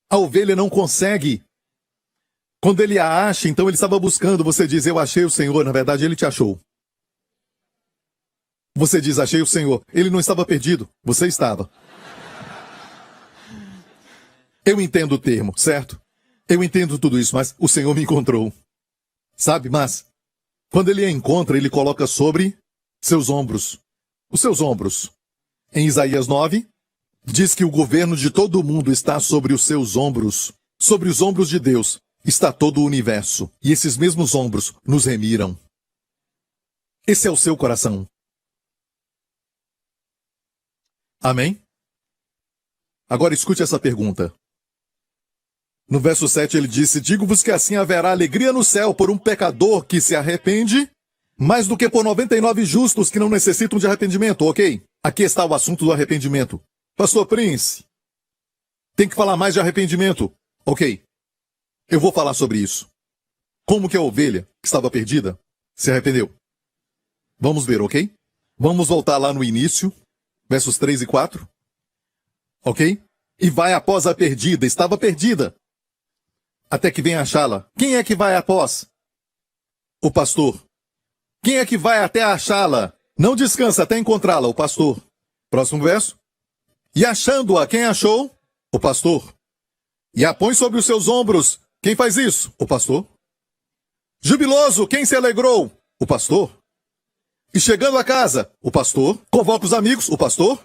A ovelha não consegue. Quando ele a acha, então ele estava buscando. Você diz: eu achei o Senhor. Na verdade, ele te achou. Você diz: achei o Senhor. Ele não estava perdido. Você estava. Eu entendo o termo, certo? Eu entendo tudo isso, mas o Senhor me encontrou. Sabe, mas quando ele a encontra, ele coloca sobre seus ombros. Os seus ombros. Em Isaías 9, diz que o governo de todo mundo está sobre os seus ombros. Sobre os ombros de Deus está todo o universo. E esses mesmos ombros nos remiram. Esse é o seu coração. Amém? Agora escute essa pergunta. No verso 7 ele disse: digo-vos que assim haverá alegria no céu por um pecador que se arrepende, mais do que por 99 justos que não necessitam de arrependimento, ok? Aqui está o assunto do arrependimento. Pastor Prince, tem que falar mais de arrependimento. Ok, eu vou falar sobre isso. Como que a ovelha que estava perdida se arrependeu? Vamos ver, ok? Vamos voltar lá no início, versos 3 e 4. Ok? E vai após a perdida, estava perdida, até que venha achá-la. Quem é que vai após? O pastor. Quem é que vai até achá-la? Não descansa até encontrá-la, o pastor. Próximo verso. E achando-a, quem achou? O pastor. E a põe sobre os seus ombros. Quem faz isso? O pastor. Jubiloso, quem se alegrou? O pastor. E chegando a casa, o pastor. Convoca os amigos, o pastor.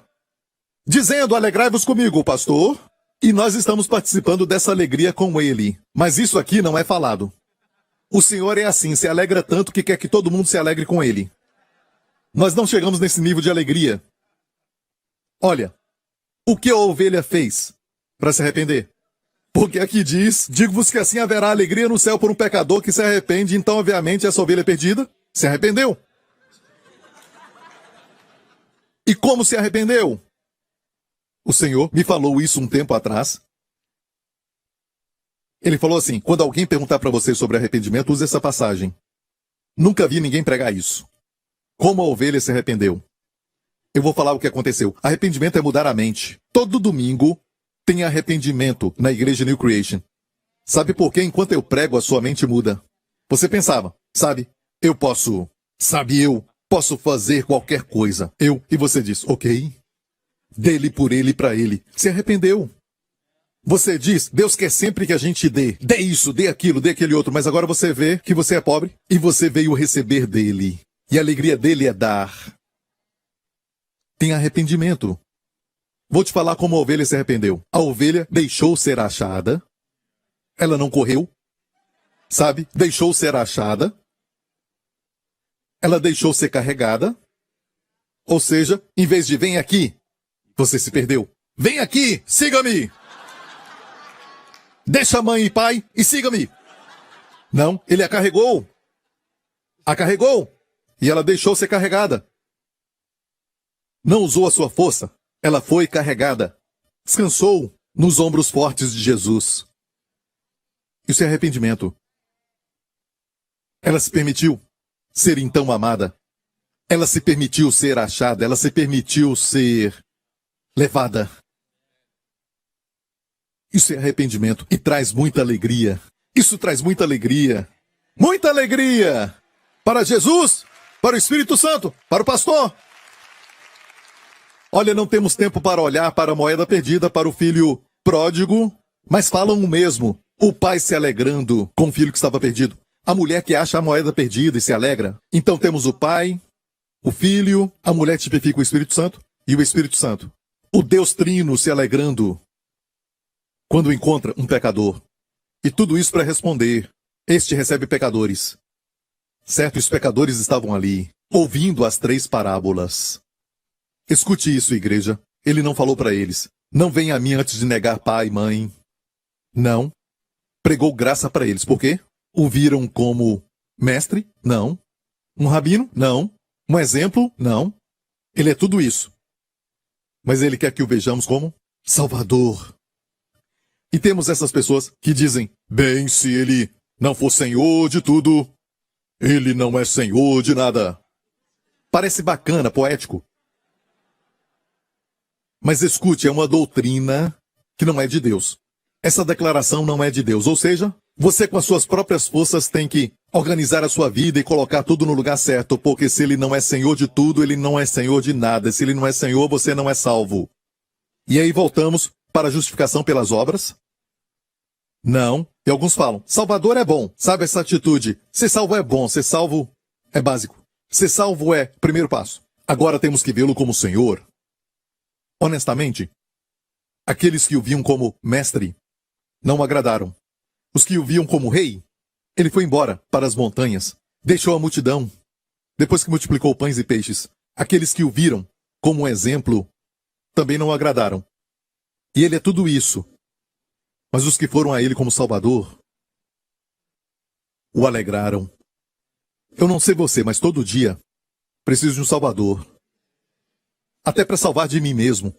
Dizendo: alegrai-vos comigo, o pastor. E nós estamos participando dessa alegria com ele. Mas isso aqui não é falado. O Senhor é assim, se alegra tanto que quer que todo mundo se alegre com ele. Nós não chegamos nesse nível de alegria. Olha, o que a ovelha fez para se arrepender? Porque aqui diz, digo-vos que assim haverá alegria no céu por um pecador que se arrepende, então obviamente essa ovelha perdida se arrependeu. E como se arrependeu? O Senhor me falou isso um tempo atrás. Ele falou assim, quando alguém perguntar para você sobre arrependimento, use essa passagem. Nunca vi ninguém pregar isso. Como a ovelha se arrependeu? Eu vou falar o que aconteceu. Arrependimento é mudar a mente. Todo domingo tem arrependimento na igreja New Creation. Sabe por quê? Enquanto eu prego, a sua mente muda. Você pensava, eu posso fazer qualquer coisa. E você diz, ok. Dele, por ele, para ele. Se arrependeu. Você diz, Deus quer sempre que a gente dê. Dê isso, dê aquilo, dê aquele outro. Mas agora você vê que você é pobre e você veio receber dele. E a alegria dele é dar. Tem arrependimento. Vou te falar como a ovelha se arrependeu. A ovelha deixou ser achada. Ela não correu. Deixou ser achada. Ela deixou ser carregada. Ou seja, em vez de vem aqui, você se perdeu. Vem aqui, siga-me. Deixa a mãe e pai e siga-me. Não, ele a carregou. A carregou. E ela deixou ser carregada. Não usou a sua força. Ela foi carregada. Descansou nos ombros fortes de Jesus. Isso é arrependimento. Ela se permitiu ser então amada. Ela se permitiu ser achada. Ela se permitiu ser levada. Isso é arrependimento e traz muita alegria. Isso traz muita alegria. Muita alegria! Para Jesus, para o Espírito Santo, para o pastor. Olha, não temos tempo para olhar para a moeda perdida, para o filho pródigo, mas falam o mesmo. O pai se alegrando com o filho que estava perdido. A mulher que acha a moeda perdida e se alegra. Então temos o pai, o filho, a mulher tipifica o Espírito Santo e o Espírito Santo. O Deus Trino se alegrando quando encontra um pecador. E tudo isso para responder. Este recebe pecadores. Certo, os pecadores estavam ali, ouvindo as 3 parábolas. Escute isso, igreja. Ele não falou para eles, não venha a mim antes de negar pai e mãe. Não. Pregou graça para eles. Por quê? O viram como mestre? Não. Um rabino? Não. Um exemplo? Não. Ele é tudo isso. Mas ele quer que o vejamos como Salvador. E temos essas pessoas que dizem, bem, se ele não for senhor de tudo, ele não é senhor de nada. Parece bacana, poético. Mas escute, é uma doutrina que não é de Deus. Essa declaração não é de Deus. Ou seja, você com as suas próprias forças tem que organizar a sua vida e colocar tudo no lugar certo, porque se ele não é senhor de tudo, ele não é senhor de nada. Se ele não é senhor, você não é salvo. E aí voltamos para a justificação pelas obras? Não. E alguns falam, Salvador é bom. Sabe essa atitude? Ser salvo é bom, ser salvo é básico. Ser salvo é primeiro passo. Agora temos que vê-lo como Senhor. Honestamente, aqueles que o viam como mestre não agradaram. Os que o viam como rei, ele foi embora para as montanhas, deixou a multidão, depois que multiplicou pães e peixes. Aqueles que o viram como um exemplo também não agradaram. E ele é tudo isso. Mas os que foram a ele como Salvador o alegraram. Eu não sei você, mas todo dia preciso de um Salvador. Até para salvar de mim mesmo.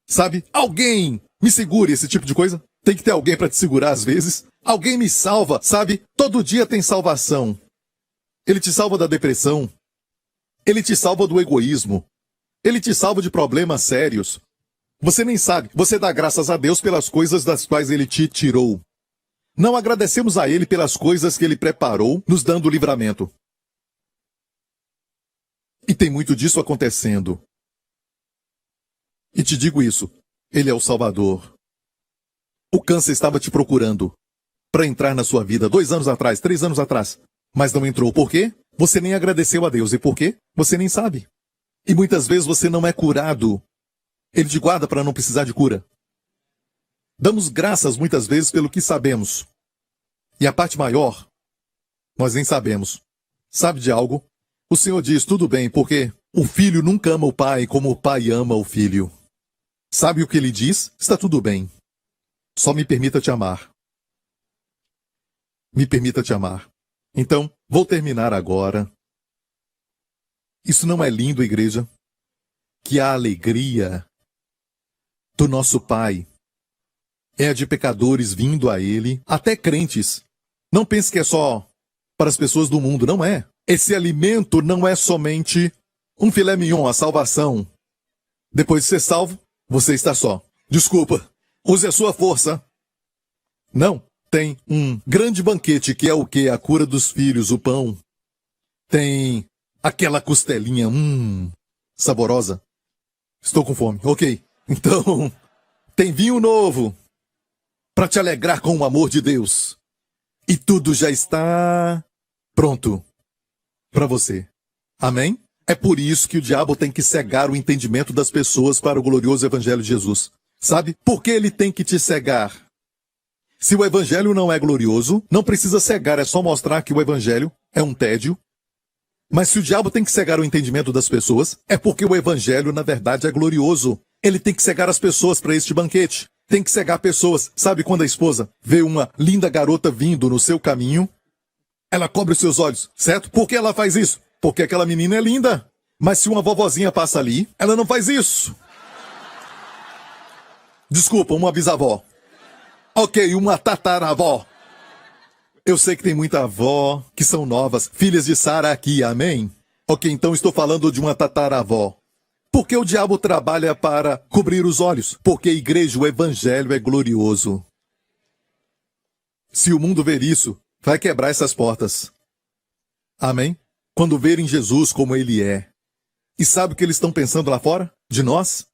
Sabe? Alguém me segure esse tipo de coisa. Tem que ter alguém para te segurar às vezes. Alguém me salva, sabe? Todo dia tem salvação. Ele te salva da depressão. Ele te salva do egoísmo. Ele te salva de problemas sérios. Você nem sabe. Você dá graças a Deus pelas coisas das quais ele te tirou. Não agradecemos a ele pelas coisas que ele preparou, nos dando livramento. E tem muito disso acontecendo. E te digo isso, ele é o Salvador. O câncer estava te procurando para entrar na sua vida 2 anos atrás, 3 anos atrás, mas não entrou. Por quê? Você nem agradeceu a Deus. E por quê? Você nem sabe. E muitas vezes você não é curado. Ele te guarda para não precisar de cura. Damos graças muitas vezes pelo que sabemos. E a parte maior, nós nem sabemos. Sabe de algo? O Senhor diz, tudo bem, porque O filho nunca ama o pai como o pai ama o filho. Sabe o que ele diz? Está tudo bem. Só me permita te amar. Me permita te amar. Então, vou terminar agora. Isso não é lindo, igreja? Que a alegria do nosso Pai é a de pecadores vindo a Ele, até crentes. Não pense que é só para as pessoas do mundo, não é. Esse alimento não é somente um filé mignon, a salvação. Depois de ser salvo, você está só. Desculpa, use a sua força. Não, tem um grande banquete que é o quê? A cura dos filhos, o pão. Tem aquela costelinha, saborosa. Estou com fome, ok. Então, tem vinho novo para te alegrar com o amor de Deus. E tudo já está pronto para você. Amém? É por isso que o diabo tem que cegar o entendimento das pessoas para o glorioso evangelho de Jesus. Sabe? Por que ele tem que te cegar? Se o evangelho não é glorioso, não precisa cegar, é só mostrar que o evangelho é um tédio. Mas se o diabo tem que cegar o entendimento das pessoas, é porque o evangelho, na verdade, é glorioso. Ele tem que cegar as pessoas para este banquete. Tem que cegar pessoas. Sabe quando a esposa vê uma linda garota vindo no seu caminho? Ela cobre os seus olhos, certo? Por que ela faz isso? Porque aquela menina é linda. Mas se uma vovozinha passa ali, ela não faz isso. Desculpa, uma bisavó. Ok, uma tataravó. Eu sei que tem muita avó que são novas, filhas de Sara aqui, amém? Ok, então estou falando de uma tataravó. Por que o diabo trabalha para cobrir os olhos? Porque, igreja, o evangelho é glorioso. Se o mundo ver isso, vai quebrar essas portas. Amém? Quando verem Jesus como ele é. E sabe o que eles estão pensando lá fora? De nós?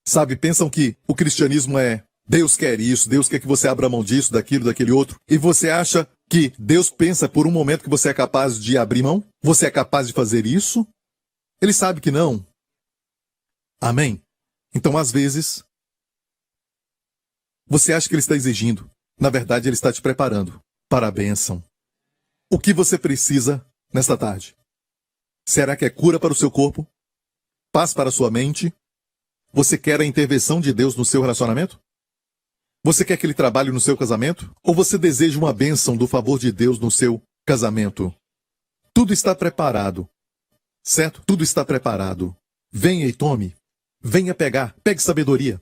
Sabe, pensam que o cristianismo é Deus quer isso, Deus quer que você abra mão disso, daquilo, daquele outro. E você acha que Deus pensa por um momento que você é capaz de abrir mão? Você é capaz de fazer isso? Ele sabe que não. Amém? Então, às vezes, você acha que ele está exigindo. Na verdade, ele está te preparando para a bênção. O que você precisa nesta tarde? Será que é cura para o seu corpo? Paz para a sua mente? Você quer a intervenção de Deus no seu relacionamento? Você quer que ele trabalhe no seu casamento? Ou você deseja uma bênção do favor de Deus no seu casamento? Tudo está preparado. Certo? Tudo está preparado. Venha e tome. Venha pegar. Pegue sabedoria.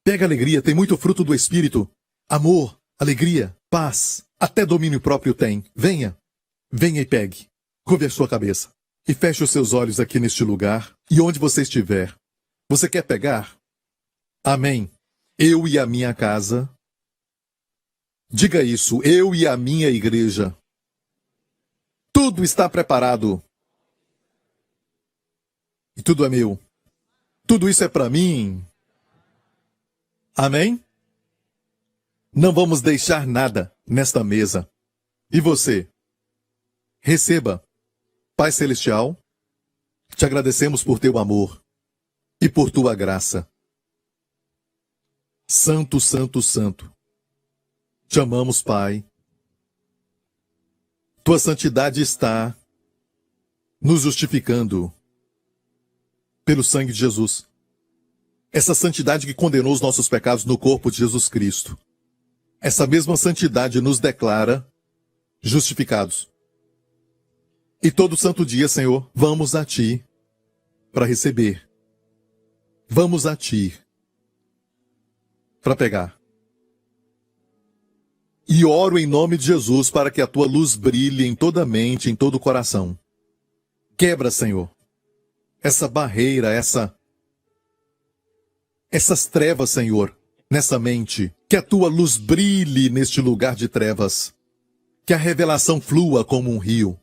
Pegue alegria. Tem muito fruto do Espírito. Amor, alegria, paz. Até domínio próprio tem. Venha. Venha e pegue. Curve a sua cabeça. E feche os seus olhos aqui neste lugar. E onde você estiver. Você quer pegar? Amém. Eu e a minha casa. Diga isso. Eu e a minha igreja. Tudo está preparado. E tudo é meu. Tudo isso é para mim. Amém? Não vamos deixar nada nesta mesa. E você? Receba. Pai Celestial, te agradecemos por teu amor e por tua graça. Santo, santo, santo. Te amamos, Pai. Tua santidade está nos justificando pelo sangue de Jesus. Essa santidade que condenou os nossos pecados no corpo de Jesus Cristo. Essa mesma santidade nos declara justificados. E todo santo dia, Senhor, vamos a Ti para receber. Vamos a Ti para pegar. E oro em nome de Jesus para que a Tua luz brilhe em toda a mente, em todo o coração. Quebra, Senhor, essa barreira, essas trevas, Senhor, nessa mente. Que a Tua luz brilhe neste lugar de trevas. Que a revelação flua como um rio.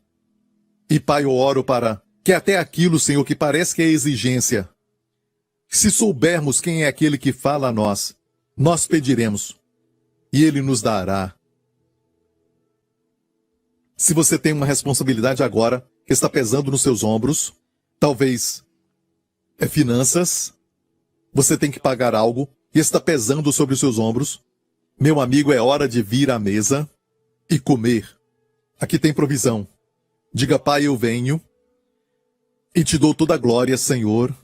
E, Pai, eu oro para que até aquilo, Senhor, que parece que é exigência, se soubermos quem é aquele que fala a nós, nós pediremos e Ele nos dará. Se você tem uma responsabilidade agora que está pesando nos seus ombros, talvez é finanças, você tem que pagar algo e está pesando sobre os seus ombros, meu amigo, é hora de vir à mesa e comer. Aqui tem provisão. Diga, Pai, eu venho E te dou toda a glória, Senhor,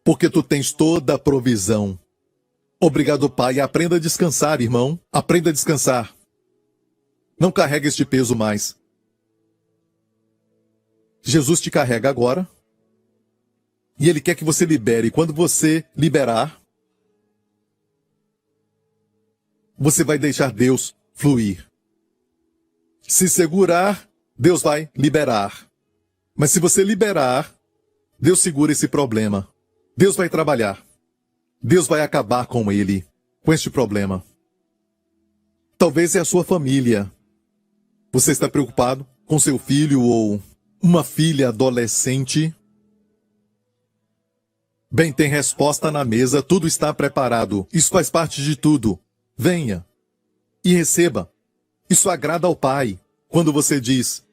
porque tu tens toda a provisão. Obrigado, Pai. Aprenda a descansar, irmão. Aprenda a descansar. Não carregue este peso mais. Jesus te carrega agora. E Ele quer que você libere. Quando você liberar, você vai deixar Deus fluir. Se segurar, Deus vai liberar. Mas se você liberar, Deus segura esse problema. Deus vai trabalhar. Deus vai acabar com ele, com este problema. Talvez é a sua família. Você está preocupado com seu filho ou uma filha adolescente? Bem, tem resposta na mesa, tudo está preparado. Isso faz parte de tudo. Venha e receba. Isso agrada ao Pai. Quando você diz,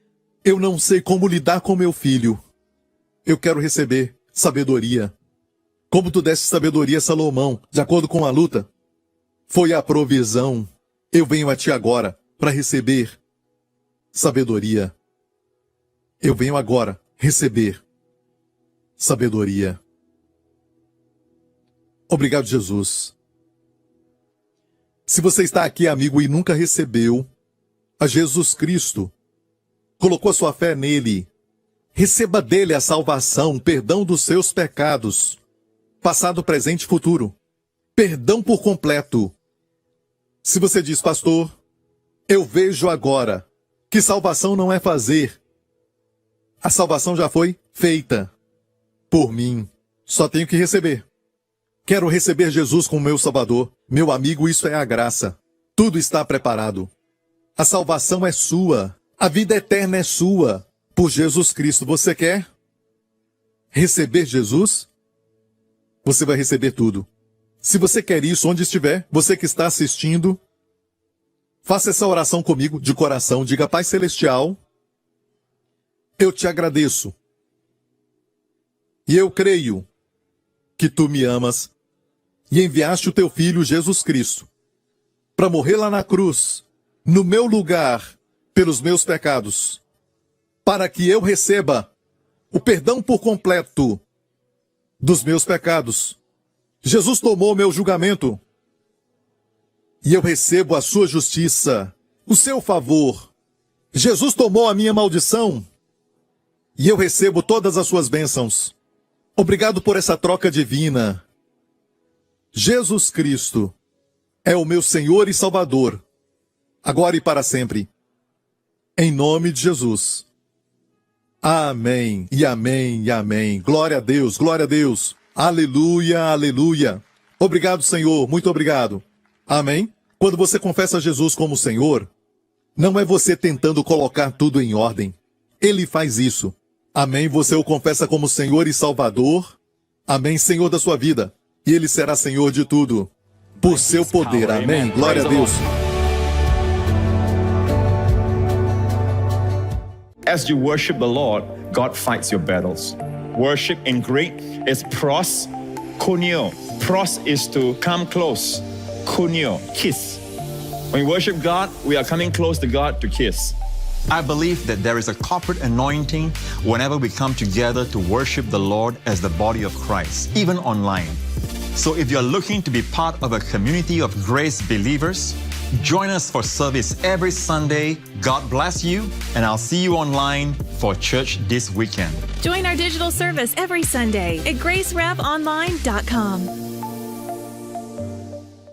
eu não sei como lidar com meu filho. Eu quero receber sabedoria. Como tu deste sabedoria a Salomão, de acordo com a luta. Foi a provisão. Eu venho a ti agora para receber sabedoria. Eu venho agora receber sabedoria. Obrigado, Jesus. Se você está aqui, amigo, e nunca recebeu a Jesus Cristo, colocou a sua fé nele, receba dele a salvação, perdão dos seus pecados, passado, presente e futuro. Perdão por completo. Se você diz, pastor, eu vejo agora que salvação não é fazer. A salvação já foi feita por mim. Só tenho que receber. Quero receber Jesus como meu Salvador. Meu amigo, isso é a graça. Tudo está preparado. A salvação é sua. A vida eterna é sua. Por Jesus Cristo. Você quer receber Jesus? Você vai receber tudo. Se você quer isso, onde estiver, você que está assistindo, faça essa oração comigo, de coração. Diga, Pai Celestial, eu te agradeço. E eu creio que tu me amas e enviaste o teu Filho Jesus Cristo para morrer lá na cruz, no meu lugar, pelos meus pecados, para que eu receba o perdão por completo dos meus pecados. Jesus tomou meu julgamento e eu recebo a sua justiça, o seu favor. Jesus tomou a minha maldição e eu recebo todas as suas bênçãos. Obrigado por essa troca divina. Jesus Cristo é o meu Senhor e Salvador, agora e para sempre. Em nome de Jesus. Amém, e amém, e amém. Glória a Deus, glória a Deus. Aleluia, aleluia. Obrigado, Senhor, muito obrigado. Amém? Quando você confessa Jesus como Senhor, não é você tentando colocar tudo em ordem. Ele faz isso. Amém? Você o confessa como Senhor e Salvador. Amém? Senhor da sua vida. E Ele será Senhor de tudo. Por seu poder. Amém? Glória a Deus. As you worship the Lord, God fights your battles. Worship in Greek is pros, kunio. Pros is to come close. Kunio, kiss. When we worship God, we are coming close to God to kiss. I believe that there is a corporate anointing whenever we come together to worship the Lord as the body of Christ, even online. So if you're looking to be part of a community of grace believers, join us for service every Sunday. God bless you, and I'll see you online for church this weekend. Join our digital service every Sunday at GraceRevOnline.com.